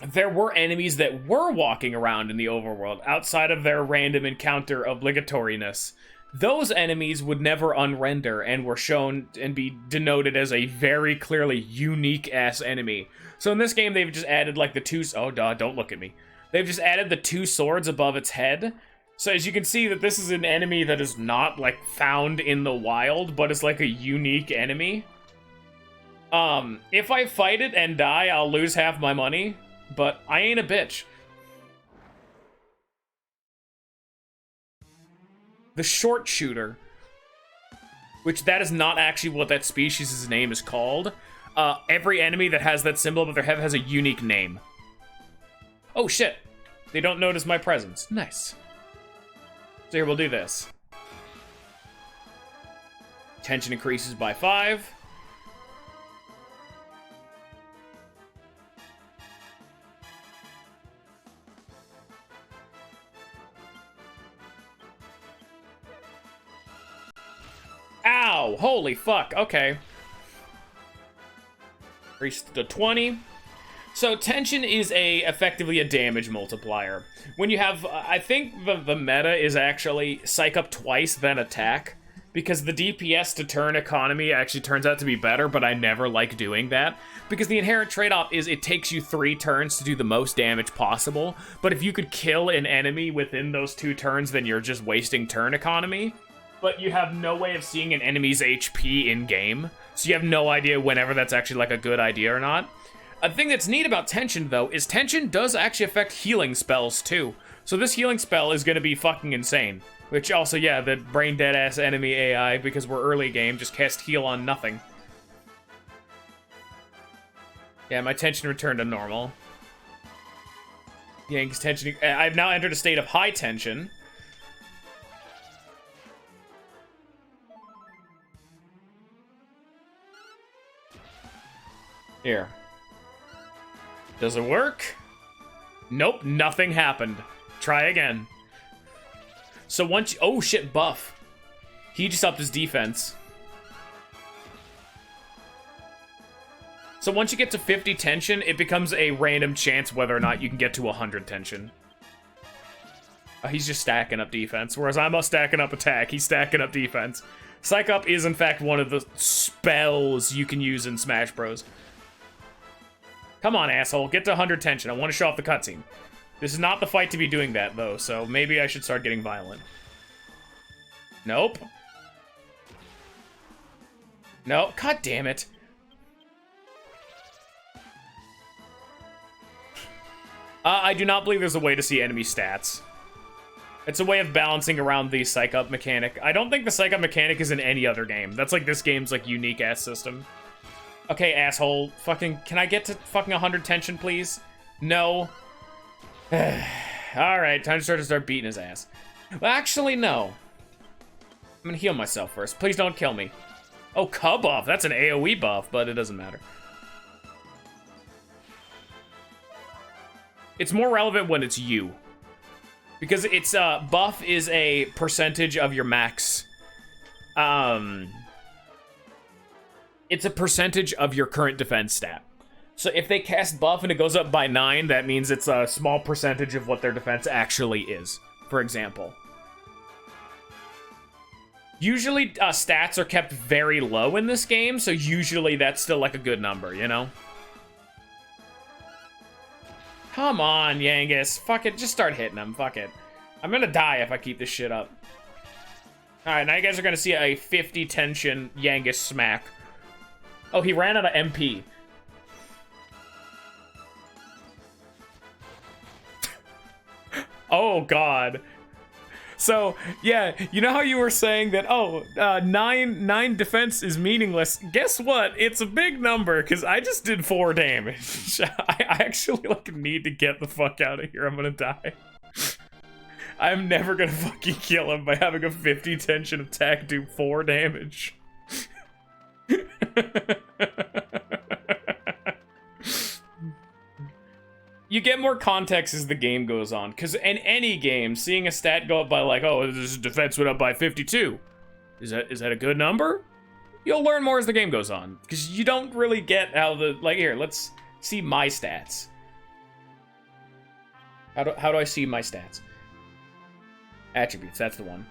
there were enemies that were walking around in the overworld outside of their random encounter obligatoriness. Those enemies would never unrender and were shown and be denoted as a very clearly unique-ass enemy. So in this game, they've just added, like, the two... Oh, duh, don't look at me. They've just added the 2 swords above its head. So as you can see that this is an enemy that is not, like, found in the wild, but is, like, a unique enemy. If I fight it and die, I'll lose half my money, but I ain't a bitch. The short shooter, which that is not actually what that species' name is called. Every enemy that has that symbol above their head has a unique name. Oh shit, they don't notice my presence. Nice. So here, we'll do this. Tension increases by 5. Ow! Holy fuck, okay. Increased to 20. So tension is effectively a damage multiplier. When you have, I think the meta is actually psych up twice, then attack. Because the DPS to turn economy actually turns out to be better, but I never like doing that. Because the inherent trade-off is it takes you 3 turns to do the most damage possible. But if you could kill an enemy within those 2 turns, then you're just wasting turn economy. But you have no way of seeing an enemy's HP in-game, so you have no idea whenever that's actually, like, a good idea or not. A thing that's neat about Tension, though, is Tension does actually affect healing spells, too. So this healing spell is gonna be fucking insane. Which also, yeah, the brain-dead-ass enemy AI, because we're early game, just cast heal on nothing. Yeah, my Tension returned to normal. Yank's Tension... I've now entered a state of high tension. Here. Does it work? Nope, nothing happened. Try again. So once you, oh shit, buff. He just upped his defense. So once you get to 50 tension, it becomes a random chance whether or not you can get to 100 tension. He's just stacking up defense, whereas I'm stacking up attack. He's stacking up defense. Psych Up is in fact one of the spells you can use in Smash Bros. Come on, asshole. Get to 100 tension. I want to show off the cutscene. This is not the fight to be doing that, though, so maybe I should start getting violent. Nope. No. God damn it. I do not believe there's a way to see enemy stats. It's a way of balancing around the psych up mechanic. I don't think the psych up mechanic is in any other game. That's like this game's like unique ass system. Okay, asshole. Fucking, can I get to fucking 100 tension, please? No. Alright, time to start beating his ass. Well, actually, no. I'm gonna heal myself first. Please don't kill me. Oh, Cub buff. That's an AoE buff, but it doesn't matter. It's more relevant when it's you. Because it's, buff is a percentage of your max. It's a percentage of your current defense stat. So if they cast buff and it goes up by 9, that means it's a small percentage of what their defense actually is, for example. Usually, stats are kept very low in this game, so usually that's still like a good number, you know? Come on, Yangus. Fuck it, just start hitting him, fuck it. I'm gonna die if I keep this shit up. Alright, now you guys are gonna see a 50 tension Yangus smack. Oh, he ran out of MP. Oh, God. So, yeah, you know how you were saying that, oh, 9 defense is meaningless? Guess what? It's a big number, because I just did 4 damage. I actually, like, need to get the fuck out of here. I'm gonna die. I'm never gonna fucking kill him by having a 50 tension attack do 4 damage. You get more context as the game goes on, because in any game, seeing a stat go up by like, oh, this defense went up by 52. Is that a good number? You'll learn more as the game goes on, because you don't really get how the, like, here, let's see my stats. How do I see my stats? Attributes, that's the one.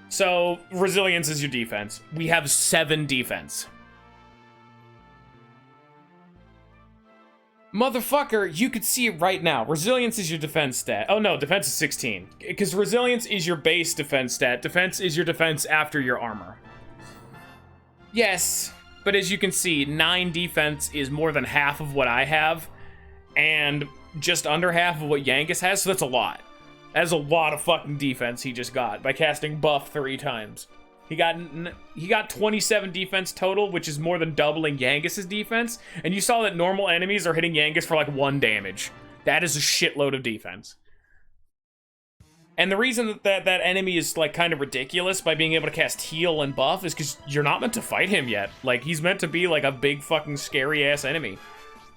So, resilience is your defense. We have 7 defense. Motherfucker, you could see it right now. Resilience is your defense stat. Oh no, defense is 16. Because resilience is your base defense stat. Defense is your defense after your armor. Yes, but as you can see, 9 defense is more than half of what I have. And just under half of what Yangus has, so that's a lot. That's a lot of fucking defense he just got by casting buff 3 times. He got 27 defense total, which is more than doubling Yangus's defense. And you saw that normal enemies are hitting Yangus for like 1 damage. That is a shitload of defense. And the reason that enemy is like kind of ridiculous by being able to cast heal and buff is because you're not meant to fight him yet. Like, he's meant to be like a big fucking scary ass enemy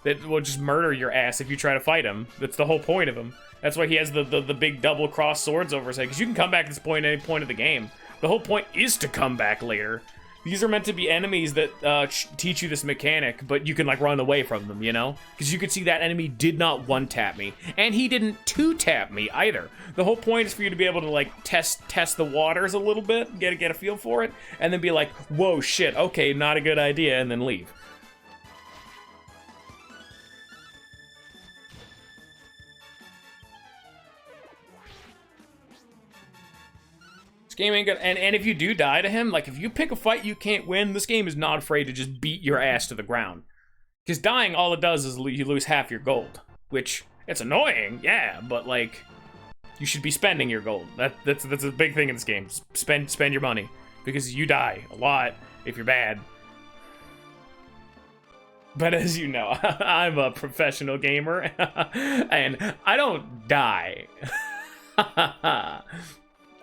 that will just murder your ass if you try to fight him. That's the whole point of him. That's why he has the big double cross swords over his head, because you can come back at this point at any point of the game. The whole point is to come back later. These are meant to be enemies that teach you this mechanic, but you can like run away from them, you know? Because you could see that enemy did not 1-tap me, and he didn't 2-tap me either. The whole point is for you to be able to like test the waters a little bit, get a feel for it, and then be like, whoa, shit, okay, not a good idea, and then leave. This game ain't good. And if you do die to him, like, if you pick a fight you can't win, this game is not afraid to just beat your ass to the ground. Because dying, all it does is you lose half your gold. Which, it's annoying, yeah, but, like, you should be spending your gold. That's a big thing in this game. Spend your money. Because you die a lot if you're bad. But as you know, I'm a professional gamer, and I don't die.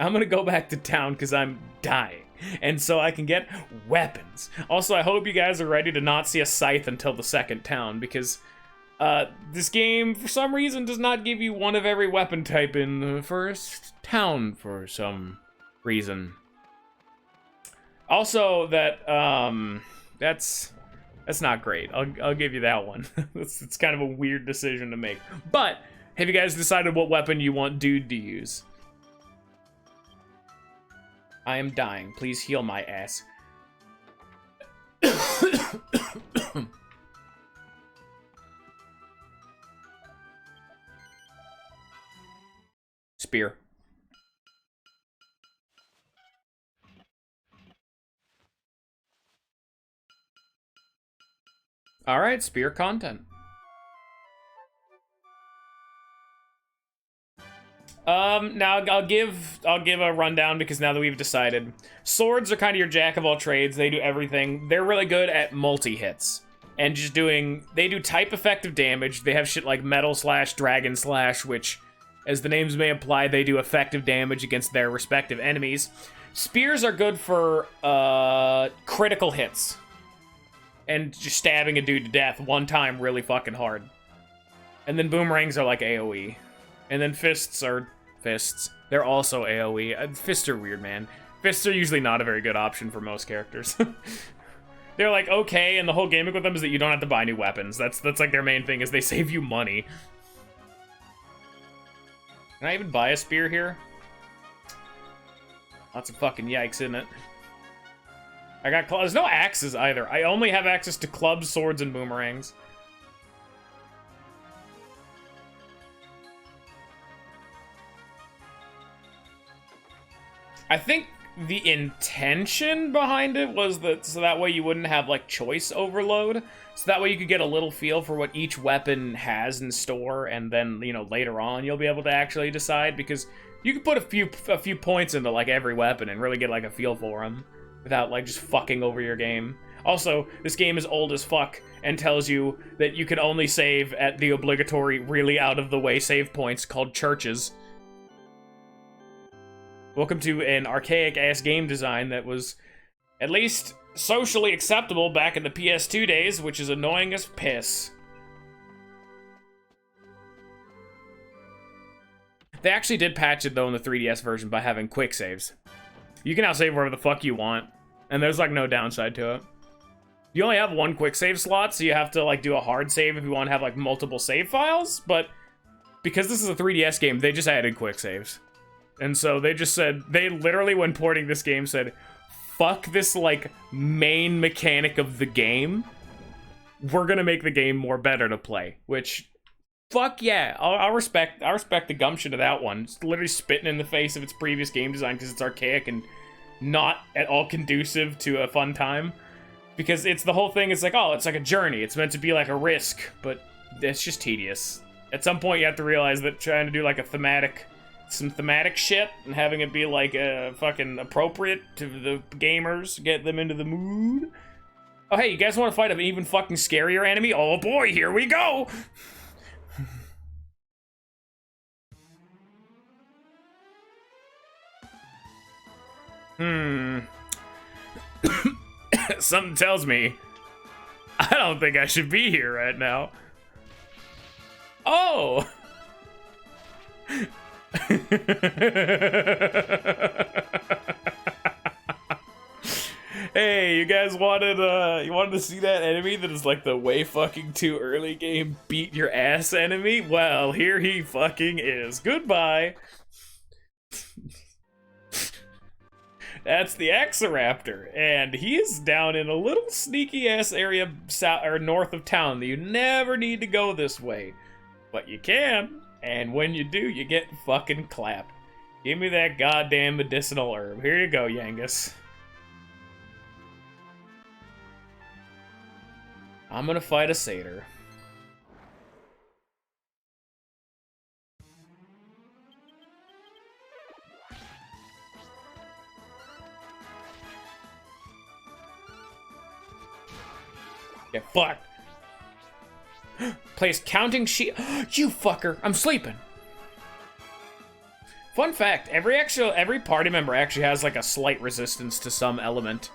I'm gonna go back to town because I'm dying, and so I can get weapons. Also, I hope you guys are ready to not see a scythe until the second town, because this game, for some reason, does not give you one of every weapon type in the first town for some reason. Also, that's not great. I'll give you that one. It's kind of a weird decision to make. But have you guys decided what weapon you want Dude to use? I am dying. Please heal my ass. Spear. Alright, spear content. Now I'll give a rundown because now that we've decided, swords are kind of your jack of all trades. They do everything. They're really good at multi-hits and just they do type effective damage. They have shit like metal slash, dragon slash, which, as the names may imply, they do effective damage against their respective enemies. Spears are good for critical hits and just stabbing a dude to death one time really fucking hard. And then boomerangs are like AoE. And then fists are fists. They're also AoE. Fists are weird, man. Fists are usually not a very good option for most characters. They're like okay, and the whole gimmick with them is that you don't have to buy new weapons. That's like their main thing, is they save you money. Can I even buy a spear here? Lots of fucking yikes, isn't it? I got there's no axes either. I only have access to clubs, swords, and boomerangs. I think the intention behind it was that so that way you wouldn't have like choice overload. So that way you could get a little feel for what each weapon has in store, and then, you know, later on you'll be able to actually decide, because you can put a few points into like every weapon and really get like a feel for them without like just fucking over your game. Also, this game is old as fuck and tells you that you can only save at the obligatory really out of the way save points called churches. Welcome to an archaic-ass game design that was at least socially acceptable back in the PS2 days, which is annoying as piss. They actually did patch it, though, in the 3DS version by having quick saves. You can now save wherever the fuck you want, and there's, like, no downside to it. You only have one quick save slot, so you have to, like, do a hard save if you want to have, like, multiple save files, but because this is a 3DS game, they just added quick saves. And so they just said, they literally, when porting this game, said, fuck this, like, main mechanic of the game. We're gonna make the game more better to play. Which, fuck yeah. I'll respect the gumption of that one. It's literally spitting in the face of its previous game design because it's archaic and not at all conducive to a fun time. Because it's the whole thing, it's like, oh, it's like a journey. It's meant to be like a risk, but it's just tedious. At some point, you have to realize that trying to do, like, some thematic shit and having it be like fucking appropriate to the gamers, get them into the mood. Oh hey, you guys want to fight an even fucking scarier enemy? Oh boy, here we go! Something tells me I don't think I should be here right now. Oh! Hey, you guys wanted to see that enemy that is like the way fucking too early game beat your ass enemy? Well, here he fucking is. Goodbye. That's the Exoraptor, and he is down in a little sneaky ass area south or north of town that you never need to go this way, but you can. And when you do, you get fucking clapped. Give me that goddamn medicinal herb. Here you go, Yangus. I'm gonna fight a satyr. Get fucked. Place counting sheet. You fucker! I'm sleeping. Fun fact: every party member actually has like a slight resistance to some element.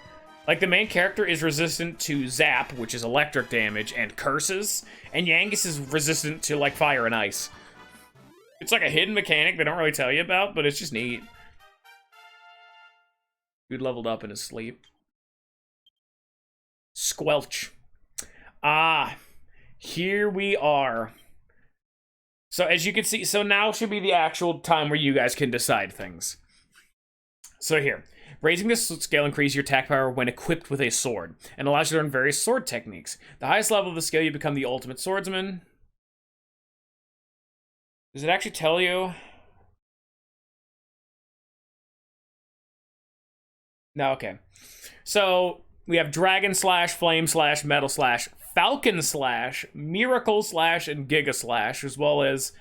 Like the main character is resistant to zap, which is electric damage, and curses, and Yangus is resistant to like fire and ice. It's like a hidden mechanic they don't really tell you about, but it's just neat. Dude leveled up in his sleep. Squelch. Ah. Here we are. So as you can see, so now should be the actual time where you guys can decide things. So here, raising this scale increases your attack power when equipped with a sword, and allows you to learn various sword techniques. The highest level of the skill, you become the ultimate swordsman. Does it actually tell you? No, okay. So we have Dragon Slash, Flame Slash, Metal Slash, Falcon Slash, Miracle Slash, and Giga Slash, as well as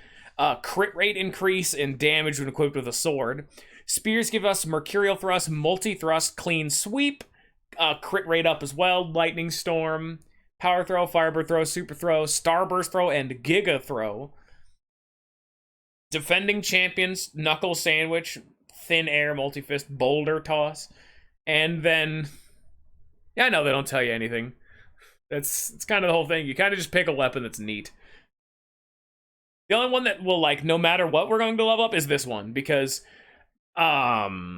crit rate increase and damage when equipped with a sword. Spears give us Mercurial Thrust, Multi-Thrust, Clean Sweep, crit rate up as well, Lightning Storm, Power Throw, Firebird Throw, Super Throw, Starburst Throw, and Giga Throw. Defending champions, Knuckle Sandwich, Thin Air, Multi-Fist, Boulder Toss. And then, yeah, I know they don't tell you anything. It's kind of the whole thing. You kind of just pick a weapon that's neat. The only one that will, like, no matter what we're going to level up is this one, because, as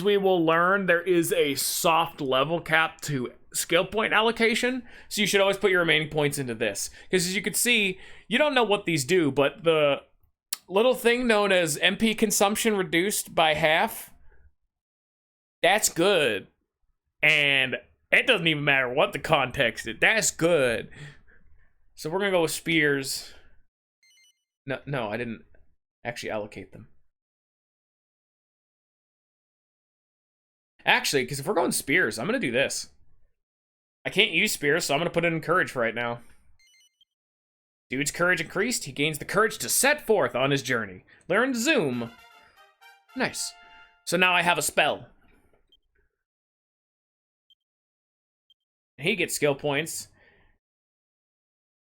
we will learn, there is a soft level cap to skill point allocation, so you should always put your remaining points into this. Because as you can see, you don't know what these do, but the little thing known as MP consumption reduced by half, that's good. And it doesn't even matter what the context is. That's good. So we're gonna go with spears. No, I didn't actually allocate them. Actually, because if we're going spears, I'm gonna do this. I can't use spears, so I'm gonna put it in courage for right now. Dude's courage increased. He gains the courage to set forth on his journey. Learn Zoom. Nice. So now I have a spell. He gets skill points.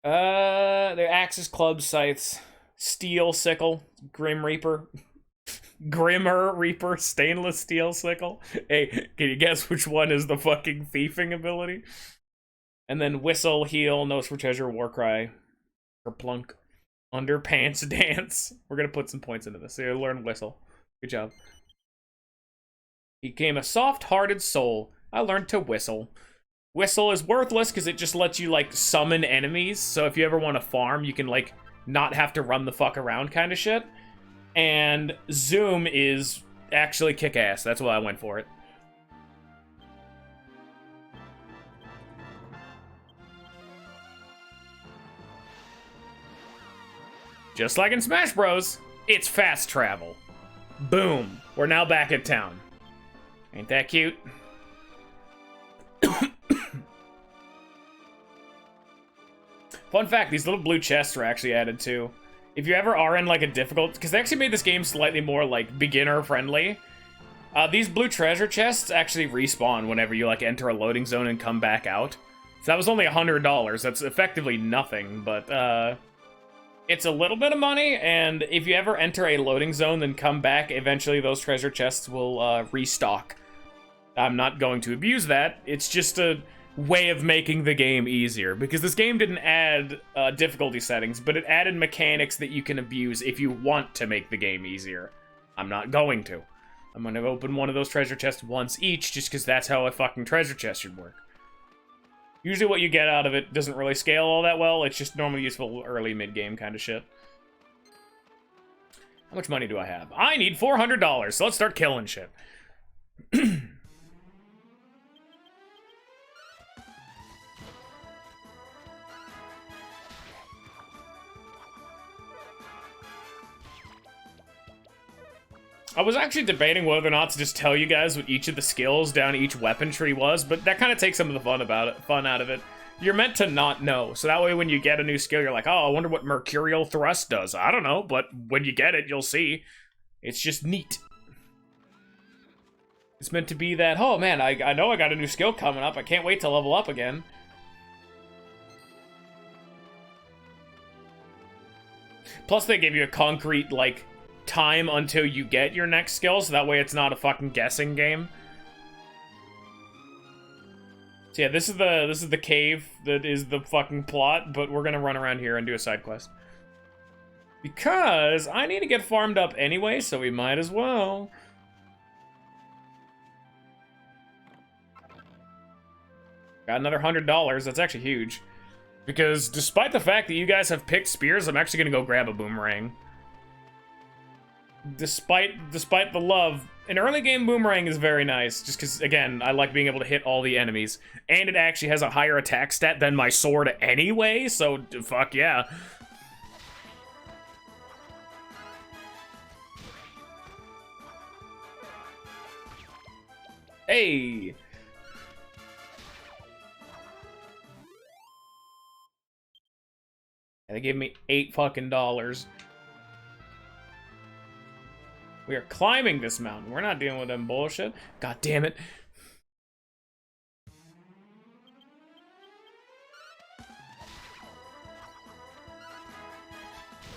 Their axes, clubs, scythes, steel sickle, grim reaper, grimmer reaper, stainless steel sickle. Hey, can you guess which one is the fucking thieving ability? And then whistle, heal, notes for treasure, war cry, or plunk, underpants dance. We're gonna put some points into this. So you learn whistle. Good job. Became a soft-hearted soul. I learned to whistle. Whistle is worthless because it just lets you, like, summon enemies. So if you ever want to farm, you can, like, not have to run the fuck around kind of shit. And Zoom is actually kick-ass. That's why I went for it. Just like in Smash Bros, it's fast travel. Boom. We're now back at town. Ain't that cute? Fun fact, these little blue chests were actually added too. If you ever are in like a difficult, because they actually made this game slightly more like beginner friendly. These blue treasure chests actually respawn whenever you like enter a loading zone and come back out. So that was only $100. That's effectively nothing, but it's a little bit of money. And if you ever enter a loading zone then come back, eventually those treasure chests will restock. I'm not going to abuse that. It's just a way of making the game easier, because this game didn't add difficulty settings, but it added mechanics that you can abuse if you want to make the game easier. I'm not going to. I'm going to open one of those treasure chests once each, just because that's how a fucking treasure chest should work. Usually what you get out of it doesn't really scale all that well. It's just normally useful early mid-game kind of shit. How much money do I have? I need $400, so let's start killing shit. I was actually debating whether or not to just tell you guys what each of the skills down each weapon tree was, but that kind of takes some of the fun out of it. You're meant to not know, so that way when you get a new skill, you're like, oh, I wonder what Mercurial Thrust does. I don't know, but when you get it, you'll see. It's just neat. It's meant to be that, oh man, I know I got a new skill coming up. I can't wait to level up again. Plus, they give you a concrete, like, time until you get your next skill, so that way it's not a fucking guessing game. So yeah, this is the cave that is the fucking plot, but we're gonna run around here and do a side quest. Because I need to get farmed up anyway, so we might as well. Got another $100, that's actually huge. Because despite the fact that you guys have picked spears, I'm actually gonna go grab a boomerang. Despite the love, an early game boomerang is very nice, just because, again, I like being able to hit all the enemies. And it actually has a higher attack stat than my sword anyway, so fuck yeah. Hey! I they gave me $8 fucking. We are climbing this mountain. We're not dealing with them bullshit. God damn it.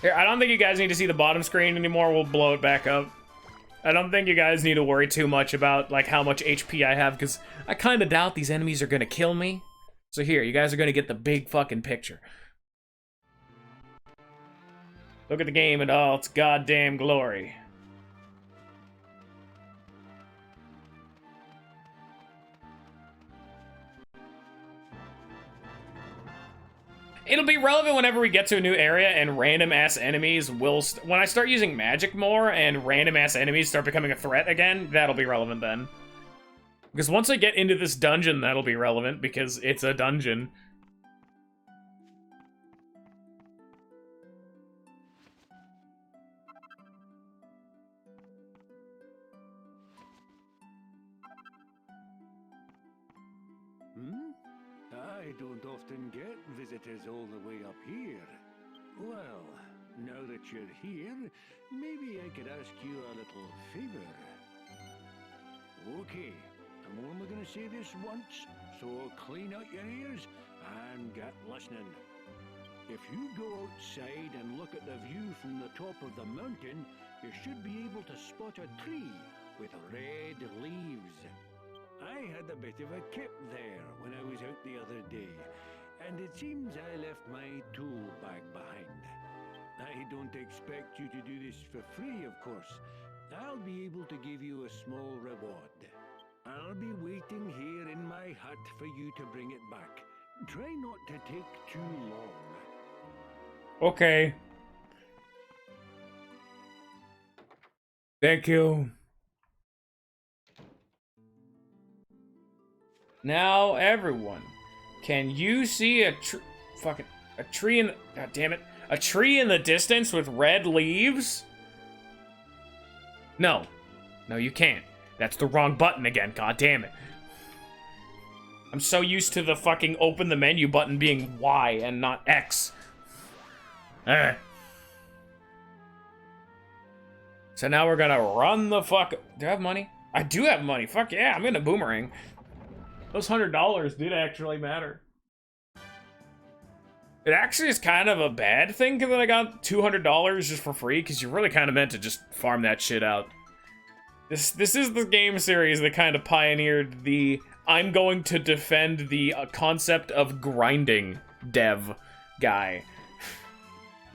Here, I don't think you guys need to see the bottom screen anymore. We'll blow it back up. I don't think you guys need to worry too much about, like, how much HP I have, because I kind of doubt these enemies are going to kill me. So here, you guys are going to get the big fucking picture. Look at the game in all its goddamn glory. It'll be relevant whenever we get to a new area and random-ass enemies will... when I start using magic more and random-ass enemies start becoming a threat again, that'll be relevant then. Because once I get into this dungeon, that'll be relevant, because it's a dungeon. I don't often get visitors all the way up here. Well, now that you're here, maybe I could ask you a little favor. Okay, I'm only gonna say this once, so clean out your ears and get listening. If you go outside and look at the view from the top of the mountain, you should be able to spot a tree with red leaves. I had a bit of a kip there when I was out the other day, and it seems I left my tool bag behind. I don't expect you to do this for free, of course. I'll be able to give you a small reward. I'll be waiting here in my hut for you to bring it back. Try not to take too long. Okay. Thank you. Now, everyone, can you see a tree in... God damn it. A tree in the distance with red leaves? No. No, you can't. That's the wrong button again, god damn it. I'm so used to the fucking open the menu button being Y and not X. So now we're gonna run the fuck... Do I have money? I do have money. Fuck yeah, I'm gonna boomerang. Those $100 did actually matter. It actually is kind of a bad thing because I got $200 just for free, because you're really kind of meant to just farm that shit out. This is the game series that kind of pioneered the I'm going to defend the concept of grinding dev guy.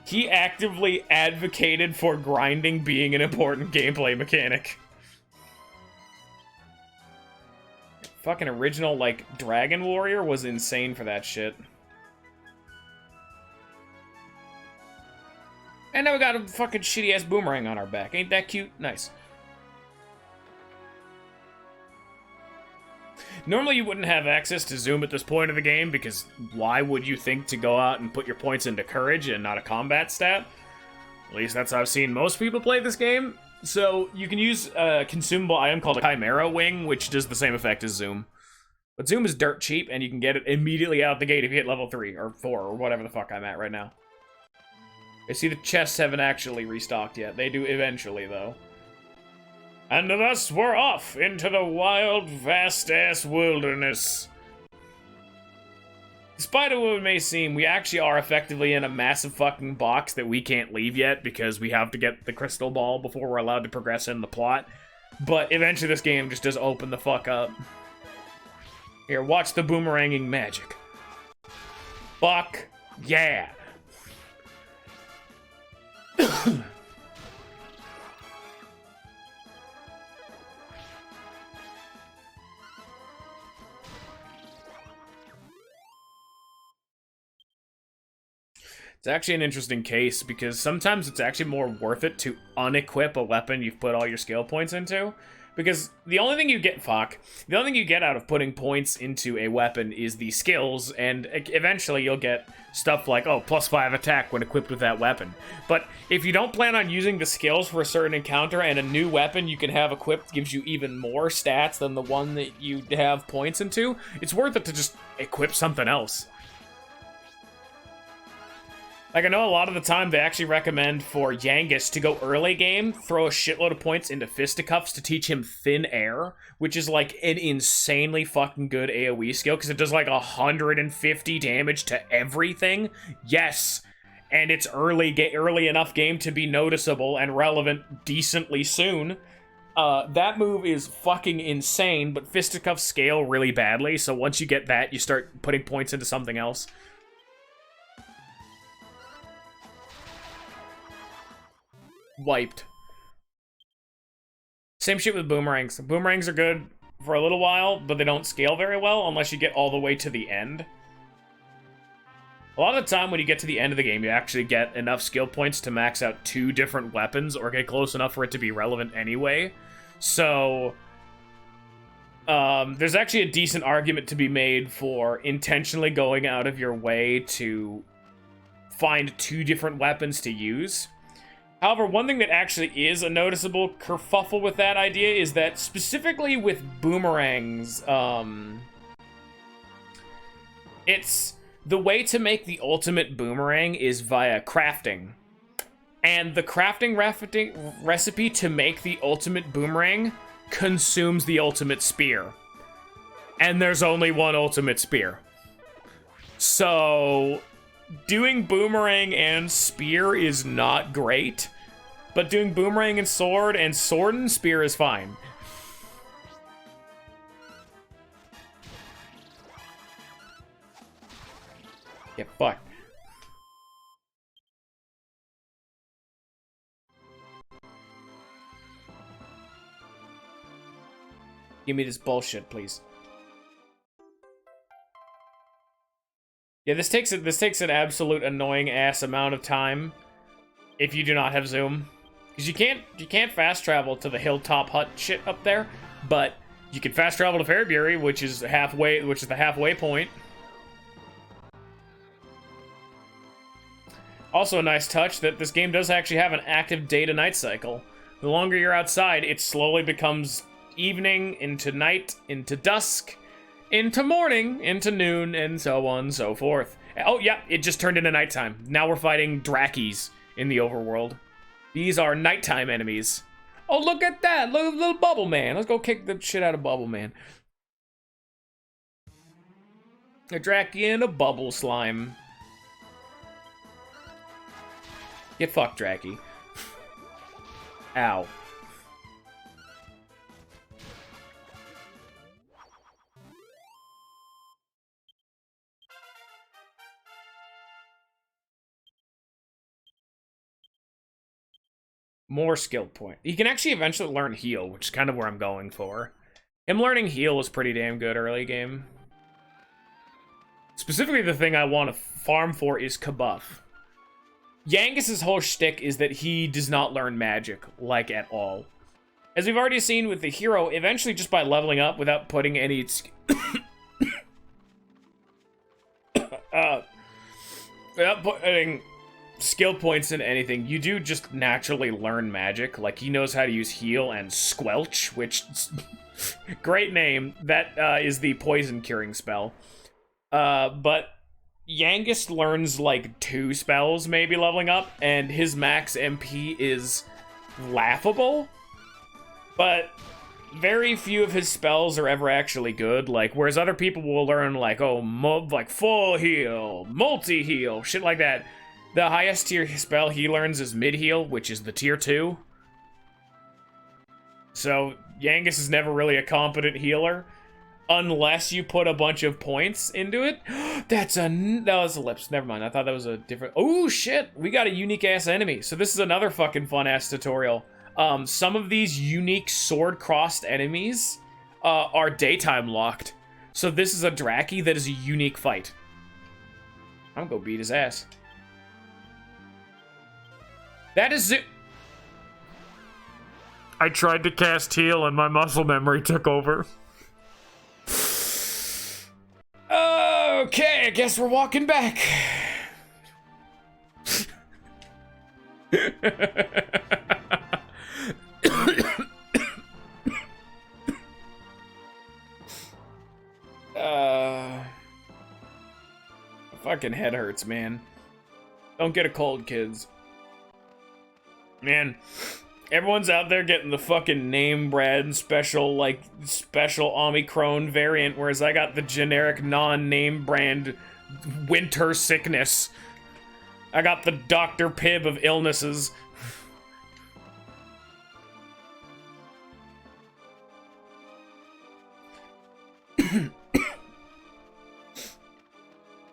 He actively advocated for grinding being an important gameplay mechanic. Fucking original, like, Dragon Warrior was insane for that shit. And now we got a fucking shitty-ass boomerang on our back. Ain't that cute? Nice. Normally you wouldn't have access to Zoom at this point of the game, because why would you think to go out and put your points into courage and not a combat stat? At least that's how I've seen most people play this game. So you can use a consumable item called a Chimera Wing, which does the same effect as Zoom. But Zoom is dirt cheap, and you can get it immediately out the gate if you hit level 3 or 4 or whatever the fuck I'm at right now. I see the chests haven't actually restocked yet. They do eventually, though. And thus we're off into the wild, vast-ass wilderness. Despite what it may seem, we actually are effectively in a massive fucking box that we can't leave yet because we have to get the crystal ball before we're allowed to progress in the plot. But eventually this game just does open the fuck up. Here, watch the boomeranging magic. Fuck yeah! It's actually an interesting case, because sometimes it's actually more worth it to unequip a weapon you've put all your skill points into. Because the only thing you get, the only thing you get out of putting points into a weapon is the skills, and eventually you'll get stuff like, oh, +5 attack when equipped with that weapon. But if you don't plan on using the skills for a certain encounter, and a new weapon you can have equipped gives you even more stats than the one that you have points into, it's worth it to just equip something else. Like, I know a lot of the time they actually recommend for Yangus to go early game, throw a shitload of points into Fisticuffs to teach him Thin Air, which is like an insanely fucking good AoE skill, because it does like 150 damage to everything. Yes, and it's early enough game to be noticeable and relevant decently soon. That move is fucking insane, but Fisticuffs scale really badly, so once you get that, you start putting points into something else. Wiped. Same shit with boomerangs. Boomerangs are good for a little while, but they don't scale very well unless you get all the way to the end. A lot of the time when you get to the end of the game, you actually get enough skill points to max out 2 different weapons or get close enough for it to be relevant anyway. So, there's actually a decent argument to be made for intentionally going out of your way to find 2 different weapons to use. However, one thing that actually is a noticeable kerfuffle with that idea is that specifically with boomerangs, it's the way to make the ultimate boomerang is via crafting. And the crafting recipe to make the ultimate boomerang consumes the ultimate spear. And there's only one ultimate spear. So doing boomerang and spear is not great, but doing boomerang and sword and spear is fine. Get fucked. Give me this bullshit, please. Yeah, this takes an absolute annoying ass amount of time if you do not have zoom, because you can't fast travel to the hilltop hut shit up there, but you can fast travel to Fairbury, which is the halfway point. Also a nice touch that this game does actually have an active day to night cycle. The longer you're outside, it slowly becomes evening into night into dusk, into morning, into noon, and so on and so forth. Oh, yeah, it just turned into nighttime. Now we're fighting Drakis in the overworld. These are nighttime enemies. Oh, look at that! Look at little Bubble Man. Let's go kick the shit out of Bubble Man. A Draki and a Bubble Slime. Get fucked, Draki. Ow. More skill point. You can actually eventually learn heal, which is kind of where I'm going for. Him learning heal was pretty damn good early game. Specifically, the thing I want to farm for is Kabuff. Yangus's whole shtick is that he does not learn magic, like, at all. As we've already seen with the hero, eventually just by leveling up without putting any... without putting skill points in anything, you do just naturally learn magic. Like, he knows how to use heal and squelch, which... great name. That is the poison curing spell. But Yangus learns like 2 spells maybe leveling up, and his max MP is laughable. But very few of his spells are ever actually good. Like, whereas other people will learn like, oh, like full heal, multi-heal, shit like that. The highest tier spell he learns is mid-heal, which is the tier 2. So Yangus is never really a competent healer unless you put a bunch of points into it. That was ellipse. Never mind. I thought that was a different... Oh, shit. We got a unique-ass enemy. So this is another fucking fun-ass tutorial. Some of these unique sword-crossed enemies are daytime locked. So this is a Draki that is a unique fight. I'm gonna go beat his ass. That is it. I tried to cast heal and my muscle memory took over. Okay, I guess we're walking back. Fucking head hurts, man. Don't get a cold, kids. Man, everyone's out there getting the fucking name brand special Omicron variant, whereas I got the generic non-name brand winter sickness. I got the Dr. Pibb of illnesses.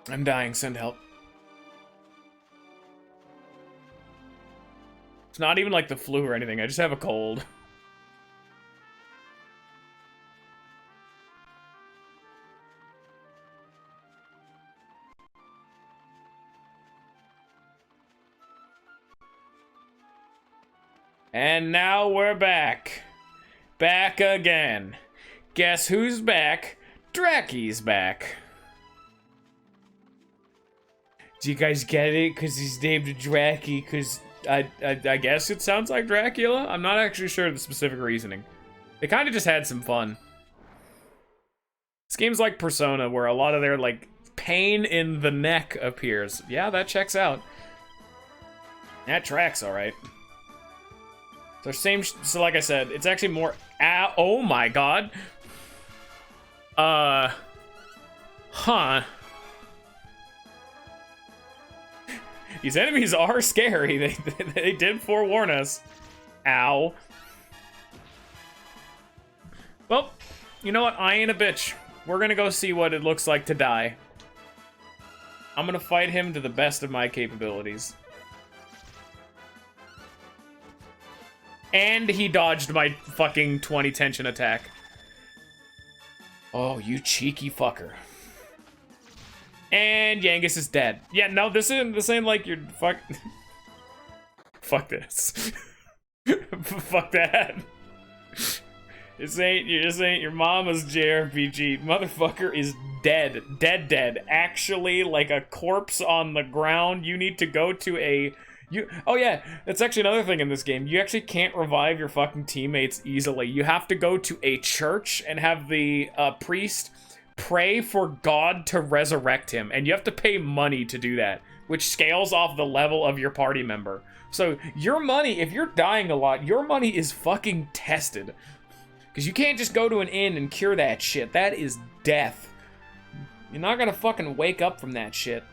I'm dying, send help. It's not even like the flu or anything, I just have a cold. And now we're back. Back again. Guess who's back? Dracky's back. Do you guys get it? Because he's named Dracky, because I guess it sounds like Dracula? I'm not actually sure of the specific reasoning. They kind of just had some fun. This game's like Persona, where a lot of their, like, pain in the neck appears. Yeah, that checks out. That tracks, alright. So like I said, it's actually more... oh my god. Huh. These enemies are scary. They did forewarn us. Ow. Well, you know what? I ain't a bitch. We're gonna go see what it looks like to die. I'm gonna fight him to the best of my capabilities. And he dodged my fucking 20 tension attack. Oh, you cheeky fucker. And Yangus is dead. Yeah, no, this ain't like your fuck. Fuck this. Fuck that. This ain't your mama's JRPG. Motherfucker is dead. Dead. Actually, like a corpse on the ground. You need to go to a... Oh yeah, that's actually another thing in this game. You actually can't revive your fucking teammates easily. You have to go to a church and have the priest pray for God to resurrect him. And you have to pay money to do that, which scales off the level of your party member. So your money, if you're dying a lot, your money is fucking tested. Because you can't just go to an inn and cure that shit. That is death. You're not gonna fucking wake up from that shit.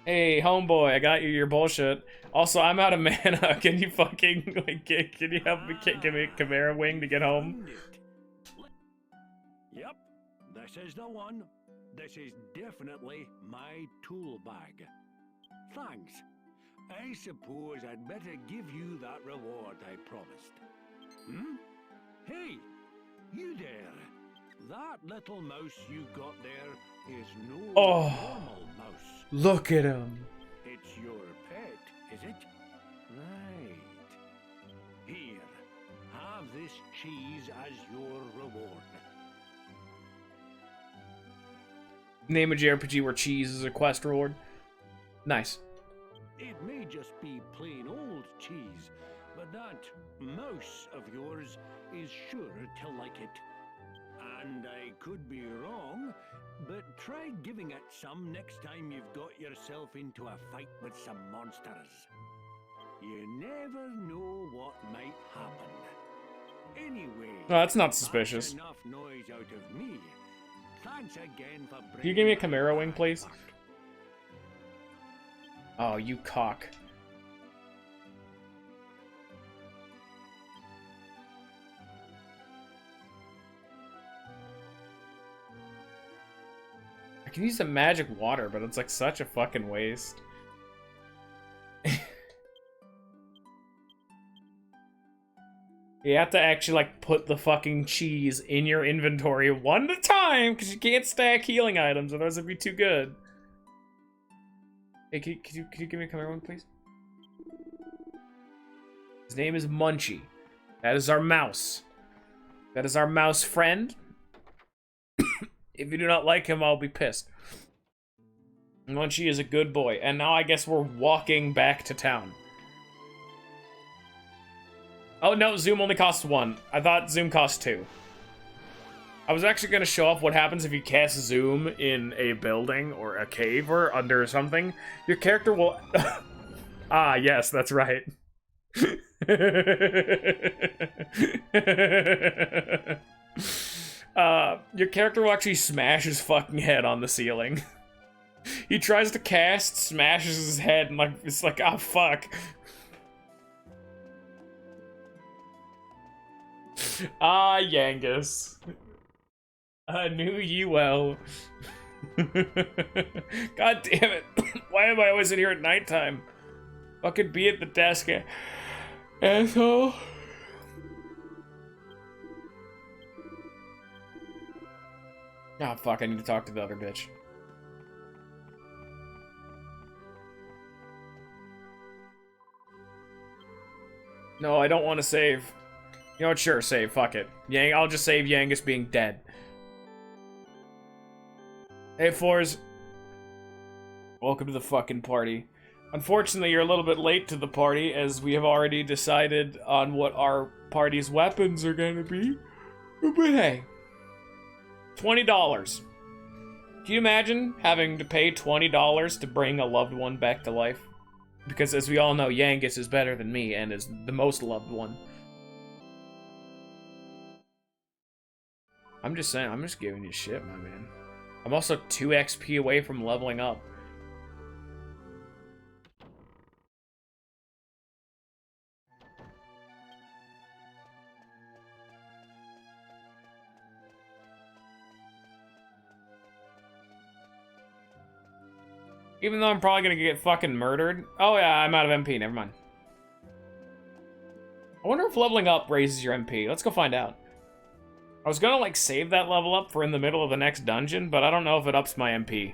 Hey, homeboy, I got you your bullshit. Also, I'm out of mana. Can you fucking, like, can you help me, give me a Chimera Wing to get home? Yep, this is the one. This is definitely my tool bag. Thanks. I suppose I'd better give you that reward I promised. Hmm? Hey, you there. That little mouse you got there is no normal mouse. Look at him. It's your pet, is it? Right. Here, have this cheese as your reward. Name a JRPG where cheese is a quest reward. Nice. It may just be plain old cheese, but that mouse of yours is sure to like it. And I could be wrong, but try giving it some next time you've got yourself into a fight with some monsters. You never know what might happen. Anyway, Oh, that's not suspicious. that's enough noise out of me. Thanks again for Can you give me a bringing Chimera my Wing, bag please? back. Oh, you cock. I can use some magic water, but it's like such a fucking waste. You have to actually like put the fucking cheese in your inventory one at a time, because you can't stack healing items, otherwise it'd be too good. Hey, could you give me a Chimera Wing, please? His name is Munchie. That is our mouse. That is our mouse friend. If you do not like him, I'll be pissed. Munchie is a good boy. And now I guess we're walking back to town. Oh, no, Zoom only costs 1. I thought Zoom cost 2. I was actually gonna show off what happens if you cast Zoom in a building or a cave or under something. Your character will... Ah, yes, that's right. Your character will actually smash his fucking head on the ceiling. He tries to cast, smashes his head, and like it's like, ah, fuck. Ah, Yangus. I knew you well. God damn it. Why am I always in here at nighttime? Fucking be at the desk, asshole. Ah, fuck, I need to talk to the other bitch. No, I don't want to save. You know what? Sure, save. Fuck it. I'll just save Yangus being dead. Hey, Fours. Welcome to the fucking party. Unfortunately, you're a little bit late to the party, as we have already decided on what our party's weapons are gonna be. But hey. $20. Can you imagine having to pay $20 to bring a loved one back to life? Because as we all know, Yangus is better than me and is the most loved one. I'm just saying, I'm just giving you shit, my man. I'm also 2 XP away from leveling up. Even though I'm probably gonna get fucking murdered. Oh yeah, I'm out of MP, never mind. I wonder if leveling up raises your MP. Let's go find out. I was gonna like save that level up for in the middle of the next dungeon, but I don't know if it ups my MP.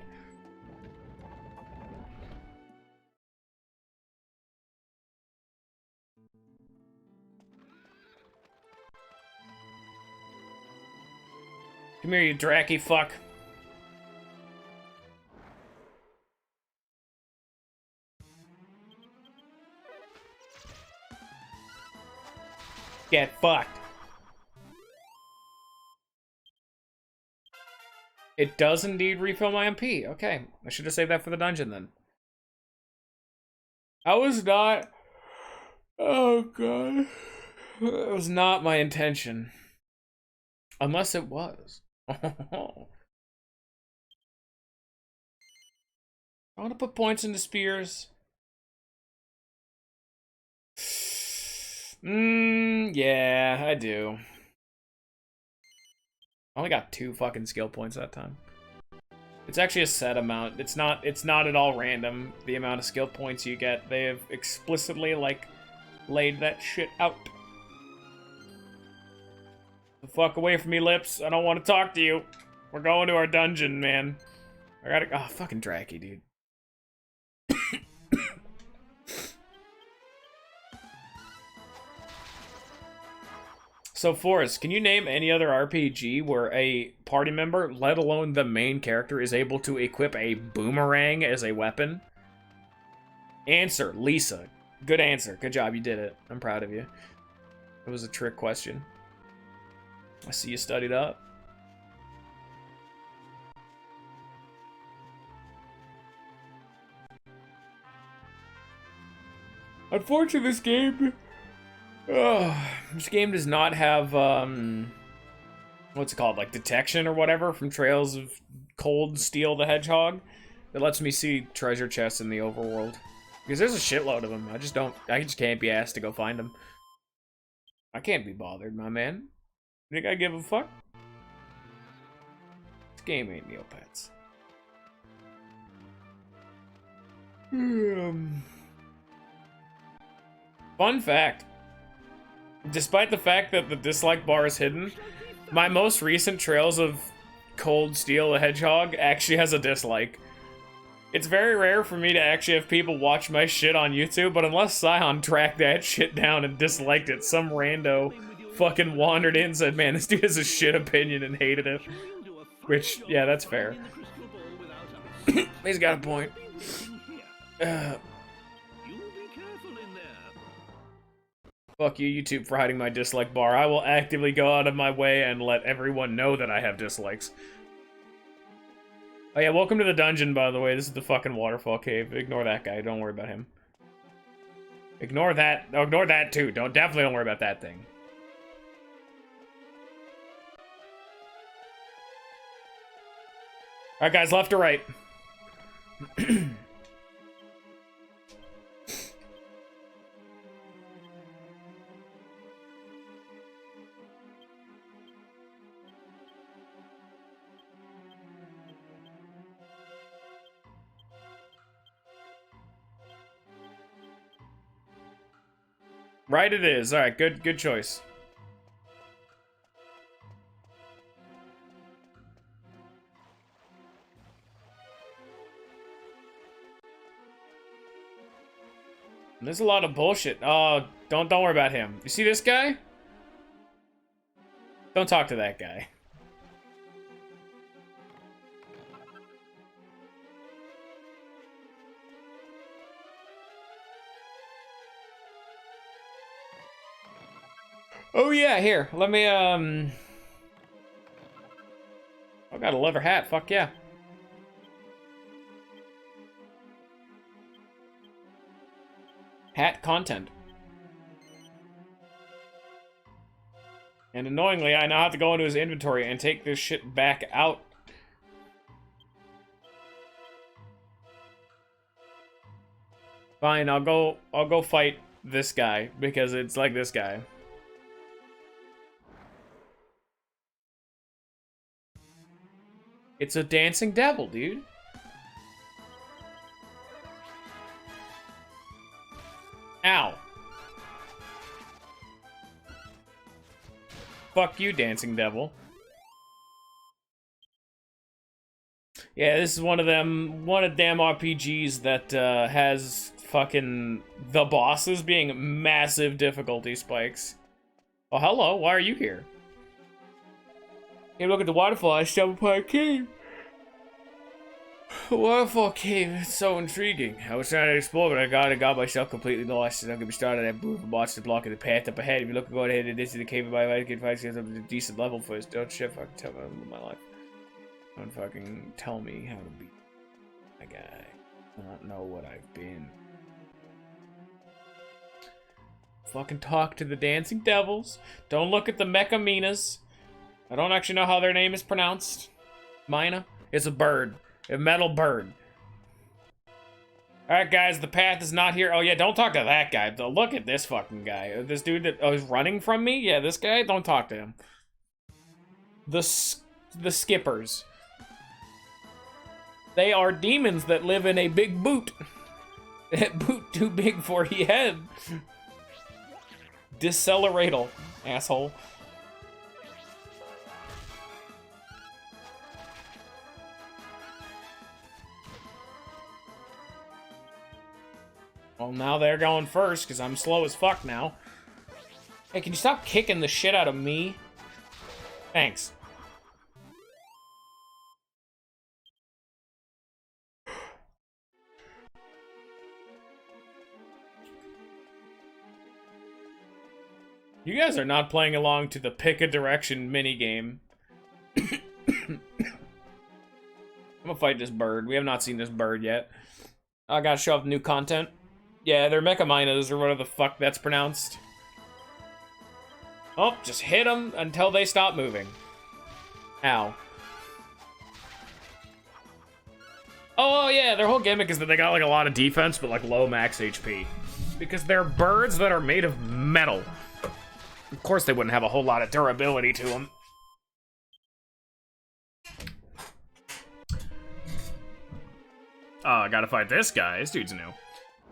Come here, you Dracky fuck. Get fucked. It does indeed refill my MP. Okay, I should have saved that for the dungeon then. I was not... Oh god. It was not my intention. Unless it was. I want to put points into spears. Yeah, I do. I only got 2 fucking skill points that time. It's actually a set amount. It's not at all random, the amount of skill points you get. They have explicitly, like, laid that shit out. The fuck away from me, Lips. I don't want to talk to you. We're going to our dungeon, man. I gotta... Oh, fucking Dracky, dude. So, Forrest, can you name any other RPG where a party member, let alone the main character, is able to equip a boomerang as a weapon? Answer, Lisa. Good answer. Good job, you did it. I'm proud of you. It was a trick question. I see you studied up. Unfortunately, this game does not have, what's it called, like detection or whatever from Trails of Cold Steel the Hedgehog that lets me see treasure chests in the overworld. Because there's a shitload of them. I just can't be asked to go find them. I can't be bothered, my man. You think I give a fuck? This game ain't Neopets. Fun fact. Despite the fact that the dislike bar is hidden, my most recent Trails of Cold Steel the Hedgehog actually has a dislike. It's very rare for me to actually have people watch my shit on YouTube, but unless Scion tracked that shit down and disliked it, some rando fucking wandered in and said, man, this dude has a shit opinion and hated it. Which, yeah, that's fair. He's got a point. Fuck you, YouTube, for hiding my dislike bar. I will actively go out of my way and let everyone know that I have dislikes. Oh yeah, welcome to the dungeon, by the way. This is the fucking waterfall cave. Ignore that guy. Don't worry about him. Ignore that. Oh, ignore that too. Definitely don't worry about that thing. Alright, guys, left or right? Right it is. Alright, good choice. There's a lot of bullshit. Oh, don't worry about him. You see this guy? Don't talk to that guy. Oh yeah, here. Let me I got a leather hat. Fuck yeah. Hat content. And annoyingly, I now have to go into his inventory and take this shit back out. Fine, I'll go fight this guy because it's like this guy. It's a dancing devil, dude. Ow. Fuck you, dancing devil. Yeah, this is one of damn RPGs that has fucking the bosses being massive difficulty spikes. Oh, hello, why are you here? Hey, look at the waterfall. I stumbled upon a cave. Waterfall cave. It's so intriguing. I was trying to explore, but I got myself completely lost. And I'm gonna be started at move and watch the block of the path up ahead. If you look, go ahead and this is the cave. My life can find up to a decent level first. Don't shit. Fucking tell me my life. Don't fucking tell me how to be a guy. I don't know what I've been. Fucking talk to the dancing devils. Don't look at the Mecha Minas. I don't actually know how their name is pronounced. Mina? It's a bird. A metal bird. Alright, guys, the path is not here. Oh, yeah, don't talk to that guy. Look at this fucking guy. This dude that is running from me? Yeah, this guy? Don't talk to him. The skippers. They are demons that live in a big boot. That boot too big for he head. Deceleratal, asshole. Well, now they're going first, because I'm slow as fuck now. Hey, can you stop kicking the shit out of me? Thanks. You guys are not playing along to the pick a direction minigame. I'm gonna fight this bird. We have not seen this bird yet. I gotta show off new content. Yeah, they're Mecha Minas, or whatever the fuck that's pronounced. Oh, just hit them until they stop moving. Ow. Oh, yeah, their whole gimmick is that they got, like, a lot of defense, but, like, low max HP. Because they're birds that are made of metal. Of course they wouldn't have a whole lot of durability to them. Oh, I gotta fight this guy. This dude's new.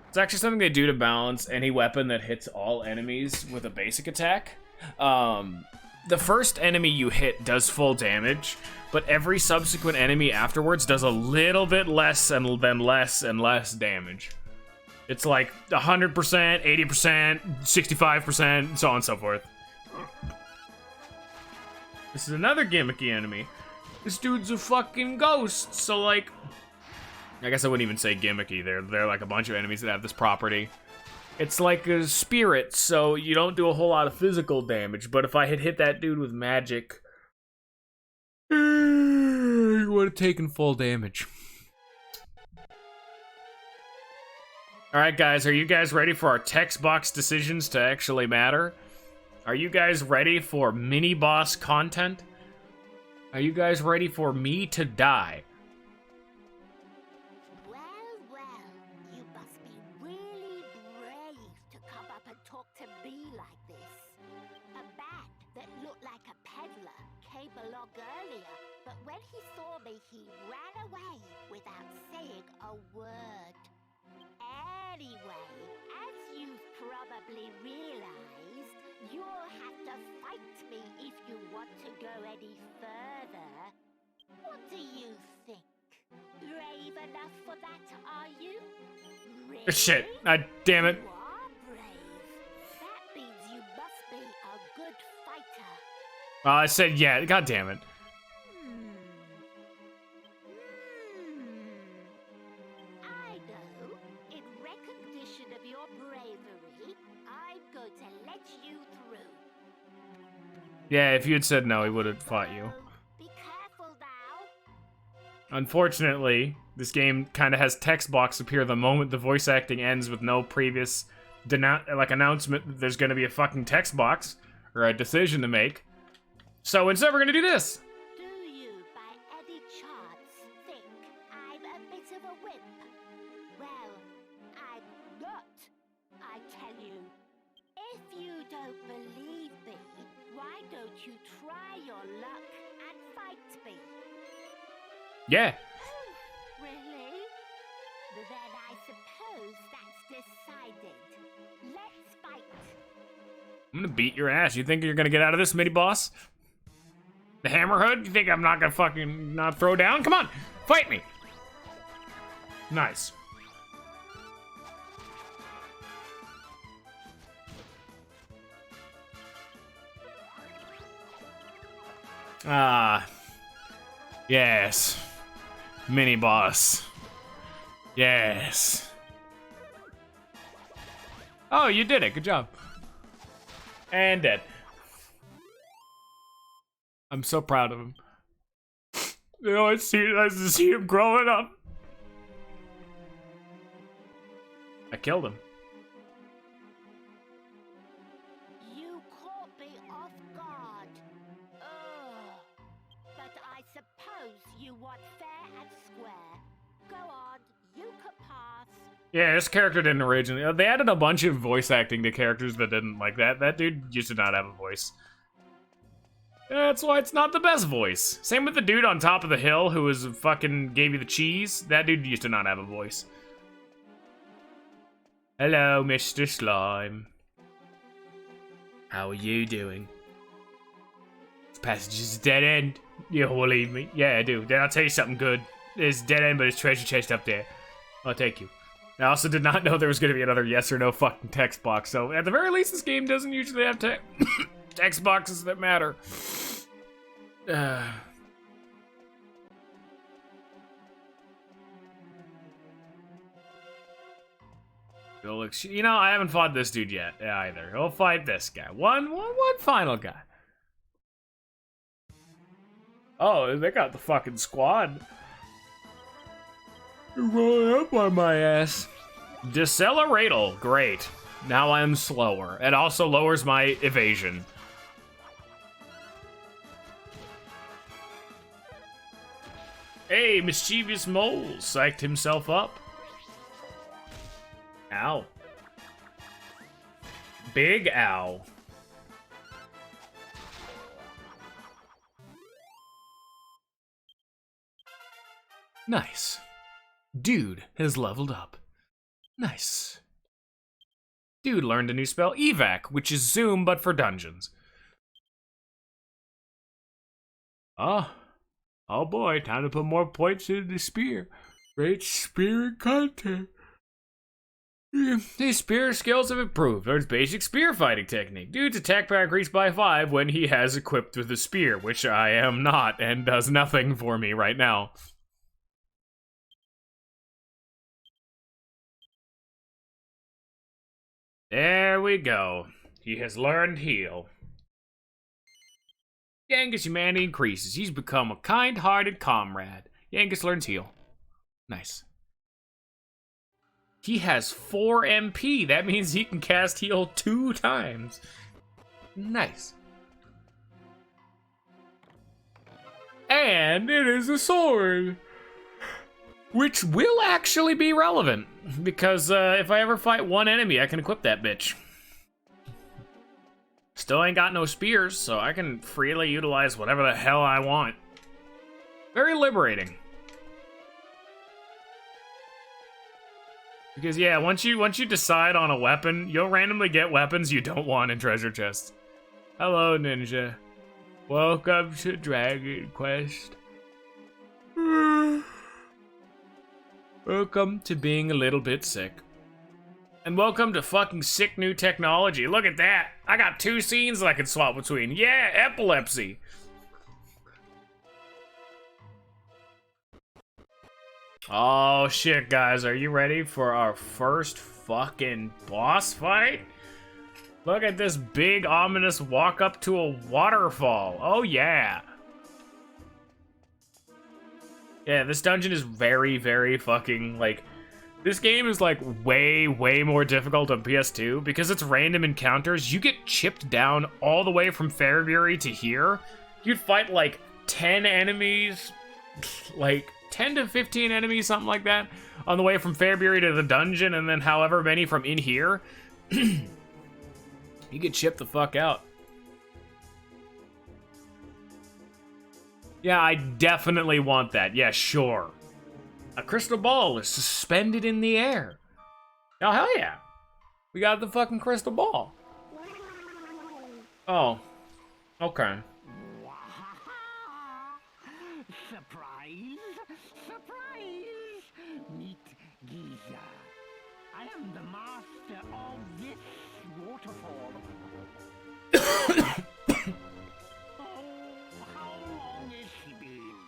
It's actually something they do to balance any weapon that hits all enemies with a basic attack. The first enemy you hit does full damage, but every subsequent enemy afterwards does a little bit less and then less and less damage. It's like 100%, 80%, 65%, so on and so forth. This is another gimmicky enemy. This dude's a fucking ghost, so like... I guess I wouldn't even say gimmicky. They're like a bunch of enemies that have this property. It's like a spirit, so you don't do a whole lot of physical damage. But if I had hit that dude with magic, you would have taken full damage. Alright guys, are you guys ready for our text box decisions to actually matter? Are you guys ready for mini-boss content? Are you guys ready for me to die? Well, you must be really brave to come up and talk to me like this. A man that looked like a peddler came along earlier, but when he saw me, he ran away without saying a word. Anyway, as you've probably realized, you'll have to fight me if you want to go any further. What do you think? Brave enough for that, are you? Really? Shit, damn it. You are brave. That means you must be a good fighter. I said yeah, god damn it. I know. In recognition of your bravery, I'm going to let you through. Yeah, if you had said no, he would have fought you. Be careful now. Unfortunately, this game kind of has text box appear the moment the voice acting ends with no previous announcement that there's going to be a fucking text box or a decision to make. So instead, we're going to do this. Do you, by any chance, think I'm a bit of a wimp? Well, I'm not, I tell you. If you don't believe me, why don't you try your luck and fight me? Yeah. Really? Then I suppose that's decided. Let's fight. I'm gonna beat your ass. You think you're gonna get out of this, mini boss? The Hammerhood? You think I'm not gonna fucking not throw down? Come on, fight me. Nice. Ah. Yes. Mini boss. Yes. Oh, you did it. Good job. And dead. I'm so proud of him. You know, it's nice to see him growing up. I killed him. You caught me off guard. Ugh. But I suppose you want fair and square. Go on, you can pass. Yeah, this character didn't originally. They added a bunch of voice acting to characters that didn't like that. That dude used to not have a voice. That's why it's not the best voice. Same with the dude on top of the hill who was fucking gave you the cheese. That dude used to not have a voice. Hello, Mr. Slime. How are you doing? This passage is a dead end. You believe me? Yeah, I do. Then I'll tell you something good. There's a dead end, but there's treasure chest up there. I'll take you. I also did not know there was going to be another yes or no fucking text box, so at the very least, this game doesn't usually have text boxes that matter. You know, I haven't fought this dude yet either. We'll fight this guy. One final guy. Oh, they got the fucking squad. You're rolling up on my ass. Deceleratal, great. Now I'm slower. It also lowers my evasion. Hey, mischievous mole psyched himself up. Ow. Big ow. Nice. Dude has leveled up. Nice. Dude learned a new spell, Evac, which is Zoom but for dungeons. Oh boy, time to put more points into the spear. Great spear content. His spear skills have improved. Learns basic spear fighting technique. Dude's attack power increased by 5 when he has equipped with a spear, which I am not and does nothing for me right now. There we go. He has learned heal. Yangus' humanity increases. He's become a kind-hearted comrade. Yangus learns heal. Nice. He has 4 MP. That means he can cast heal 2 times. Nice. And it is a sword. Which will actually be relevant. Because if I ever fight one enemy, I can equip that bitch. Still ain't got no spears, so I can freely utilize whatever the hell I want. Very liberating. Because yeah, once you decide on a weapon, you'll randomly get weapons you don't want in treasure chests. Hello, Ninja. Welcome to Dragon Quest. Welcome to being a little bit sick. And welcome to fucking sick new technology. Look at that. I got 2 scenes that I can swap between. Yeah, epilepsy. Oh shit, guys. Are you ready for our first fucking boss fight? Look at this big, ominous walk up to a waterfall. Oh yeah. Yeah, this dungeon is very, very fucking, like... This game is, like, way, way more difficult on PS2 because it's random encounters. You get chipped down all the way from Fairbury to here. You'd fight, like, 10 enemies, like, 10 to 15 enemies, something like that, on the way from Fairbury to the dungeon, and then however many from in here. You get chipped the fuck out. Yeah, I definitely want that. Yeah, sure. A crystal ball is suspended in the air. Oh, hell yeah. We got the fucking crystal ball. Oh. Okay. Surprise! Surprise! Meet Giza. I am the master of this waterfall. How long has she been?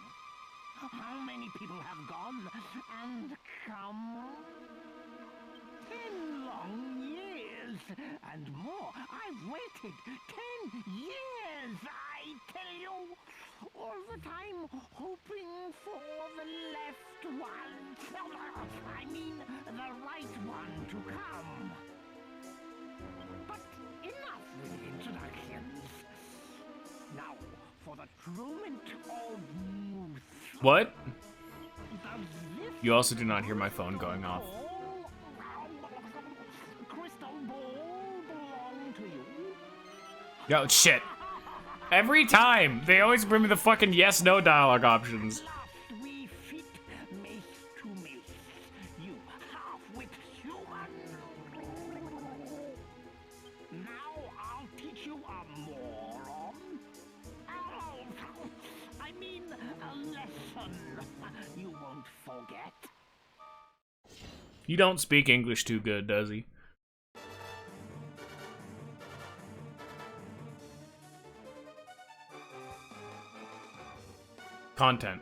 How many people have gone and come? 10 long years and more. I've waited 10 years, I tell you. All the time hoping for the left one. I mean, the right one to come. But enough with introductions. Now, for the truant of Moose. What? Does this You also do not hear my phone going off. crystal ball belong to you? Yo, shit. Every time, they always bring me the fucking yes-no dialogue options. Last we fit mace to mace. You half-wit human. Now I'll teach you a moron. I mean a lesson you won't forget. He don't speak English too good, does he? Content.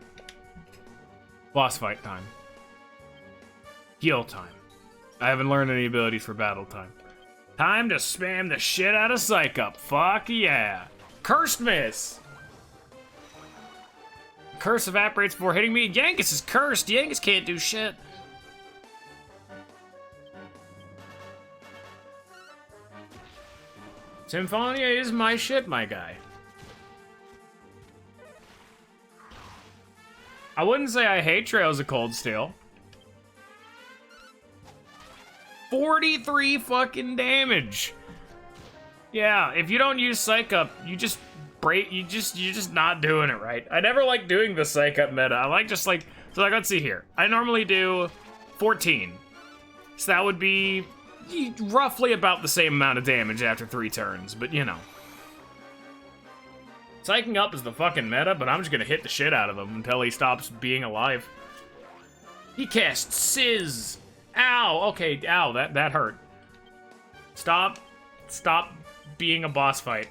Boss fight time. Heal time. I haven't learned any abilities for battle time. Time to spam the shit out of Psych Up. Fuck yeah. Cursed Miss. Curse evaporates before hitting me. Yangus is cursed. Yangus can't do shit. Symphonia is my shit, my guy. I wouldn't say I hate Trails of Cold Steel. 43 fucking damage. Yeah, if you don't use Psych Up, you just break. You're just not doing it right. I never like doing the Psych Up meta. I like just like so. Like, let's see here. I normally do 14, so that would be roughly about the same amount of damage after 3 turns. But you know. Psyching Up is the fucking meta, but I'm just gonna hit the shit out of him until he stops being alive. He casts Sizz. Ow, okay, ow, that hurt. Stop being a boss fight.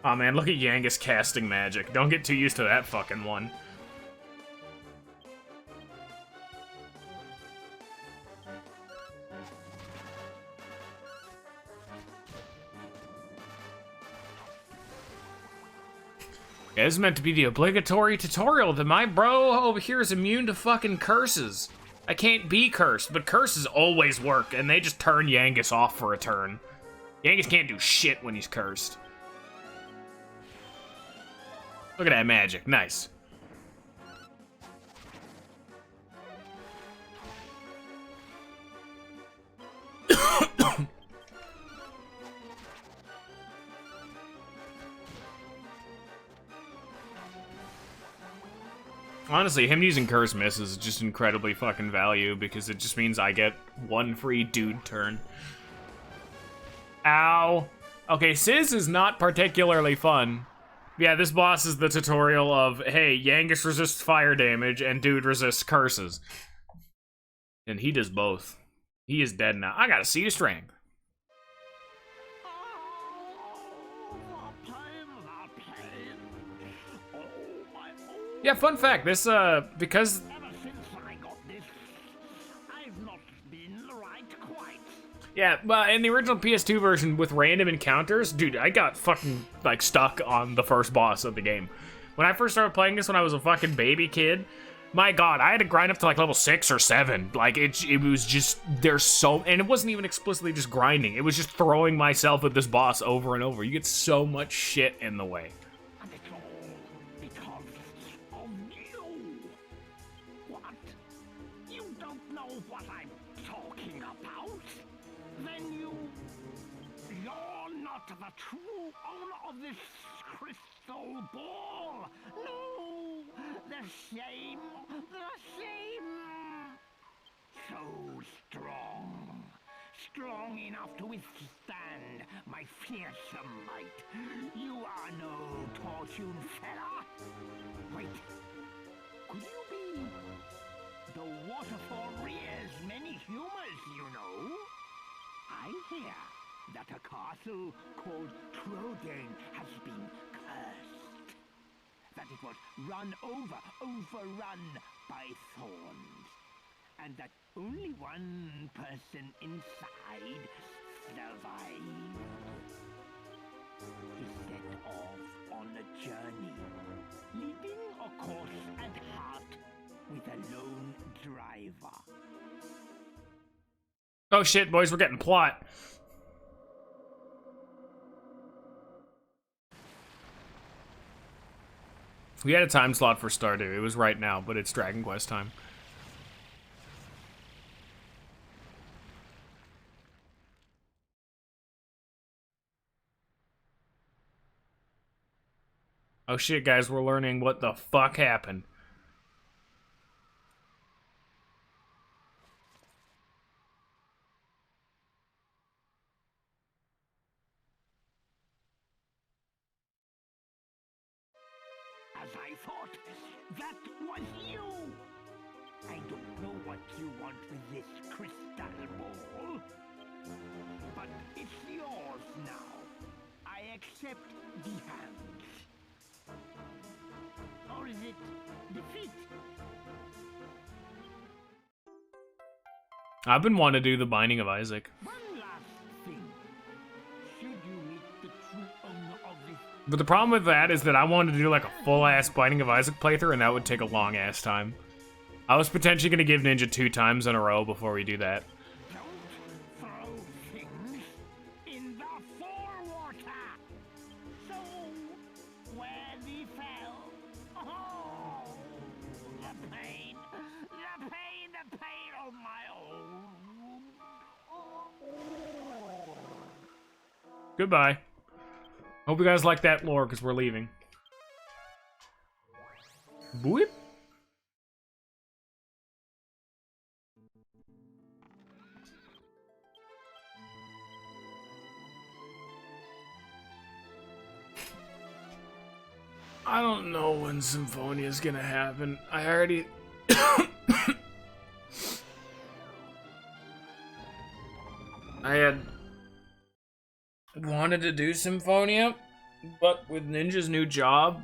Aw, man, look at Yangus casting magic. Don't get too used to that fucking one. Yeah, this is meant to be the obligatory tutorial that my bro over here is immune to fucking curses. I can't be cursed, but curses always work, and they just turn Yangus off for a turn. Yangus can't do shit when he's cursed. Look at that magic, nice. Honestly, him using Curse Miss is just incredibly fucking value because it just means I get one free dude turn. Ow. Okay, Sizz is not particularly fun. Yeah, this boss is the tutorial of, hey, Yangus resists fire damage and dude resists curses. And he does both. He is dead now. I got a seed of strength. Yeah, fun fact, this, because... Ever since I got this, I've not been right quite. Yeah, well, in the original PS2 version with random encounters, dude, I got fucking, like, stuck on the first boss of the game. When I first started playing this when I was a fucking baby kid, my god, I had to grind up to, like, level 6 or 7. Like, it was just, there's so... And it wasn't even explicitly just grinding. It was just throwing myself at this boss over and over. You get so much shit in the way. And it's all because of you. What? You don't know what I'm talking about? Then you're not the true owner of this crystal ball. No, the shame. So strong. Strong enough to withstand my fearsome might. You are no Tortune fella. Wait, could you be the waterfall rears many humors, you know? I hear that a castle called Troden has been cursed. That it was overrun by thorns. And that only one person inside survived. He set off on a journey, leaving a course at heart with a lone driver. Oh shit, boys, we're getting plot. We had a time slot for Stardew. It was right now, but it's Dragon Quest time. Oh shit, guys, we're learning what the fuck happened. As I thought, that was you! I don't know what you want with this crystal ball, but it's yours now. I accept the hands. Or is it defeat? I've been wanting to do the Binding of Isaac. One last thing. Should you meet the true owner of this... But the problem with that is that I wanted to do like a full-ass Binding of Isaac playthrough, and that would take a long-ass time. I was potentially going to give Ninja 2 times in a row before we do that. Don't throw things in the forewater. So, where they fell. Oh, the pain, the pain of my own. Goodbye. Hope you guys like that lore, because we're leaving. Boop. I don't know when Symphonia is gonna happen. I already... I had wanted to do Symphonia, but with Ninja's new job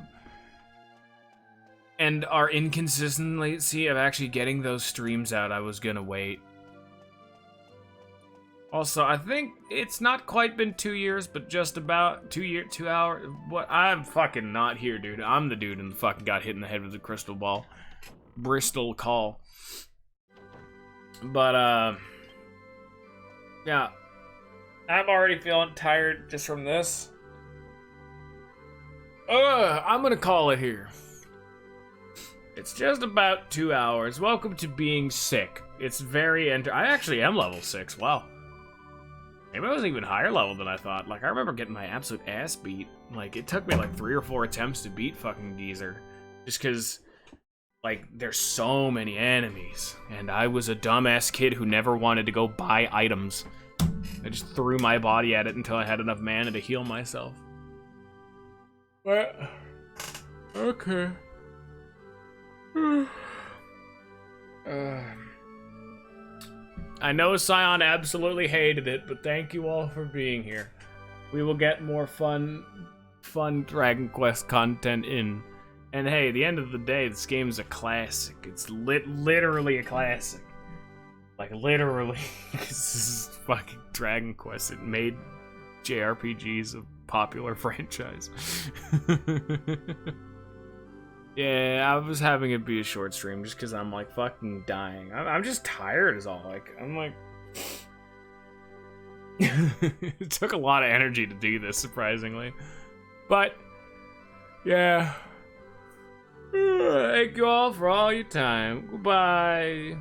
and our inconsistency of actually getting those streams out, I was gonna wait. Also, I think it's not quite been 2 years, but just about 2 hours. What? I'm fucking not here, dude. I'm the dude in the fucking got hit in the head with a crystal ball. Bristol call. But, yeah. I'm already feeling tired just from this. I'm gonna call it here. It's just about 2 hours. Welcome to being sick. It's very I actually am level 6. Wow. Maybe I was even higher level than I thought. Like, I remember getting my absolute ass beat. Like, it took me like 3 or 4 attempts to beat fucking Geezer. Just because, like, there's so many enemies. And I was a dumbass kid who never wanted to go buy items. I just threw my body at it until I had enough mana to heal myself. But, okay. I know Scion absolutely hated it, but thank you all for being here. We will get more fun Dragon Quest content in. And hey, at the end of the day, this game is a classic. It's literally a classic. Like, literally. This is fucking Dragon Quest. It made JRPGs a popular franchise. Yeah, I was having it be a short stream just because I'm, like, fucking dying. I'm just tired is all. Like, I'm, like... It took a lot of energy to do this, surprisingly. But, yeah. Thank you all for all your time. Goodbye.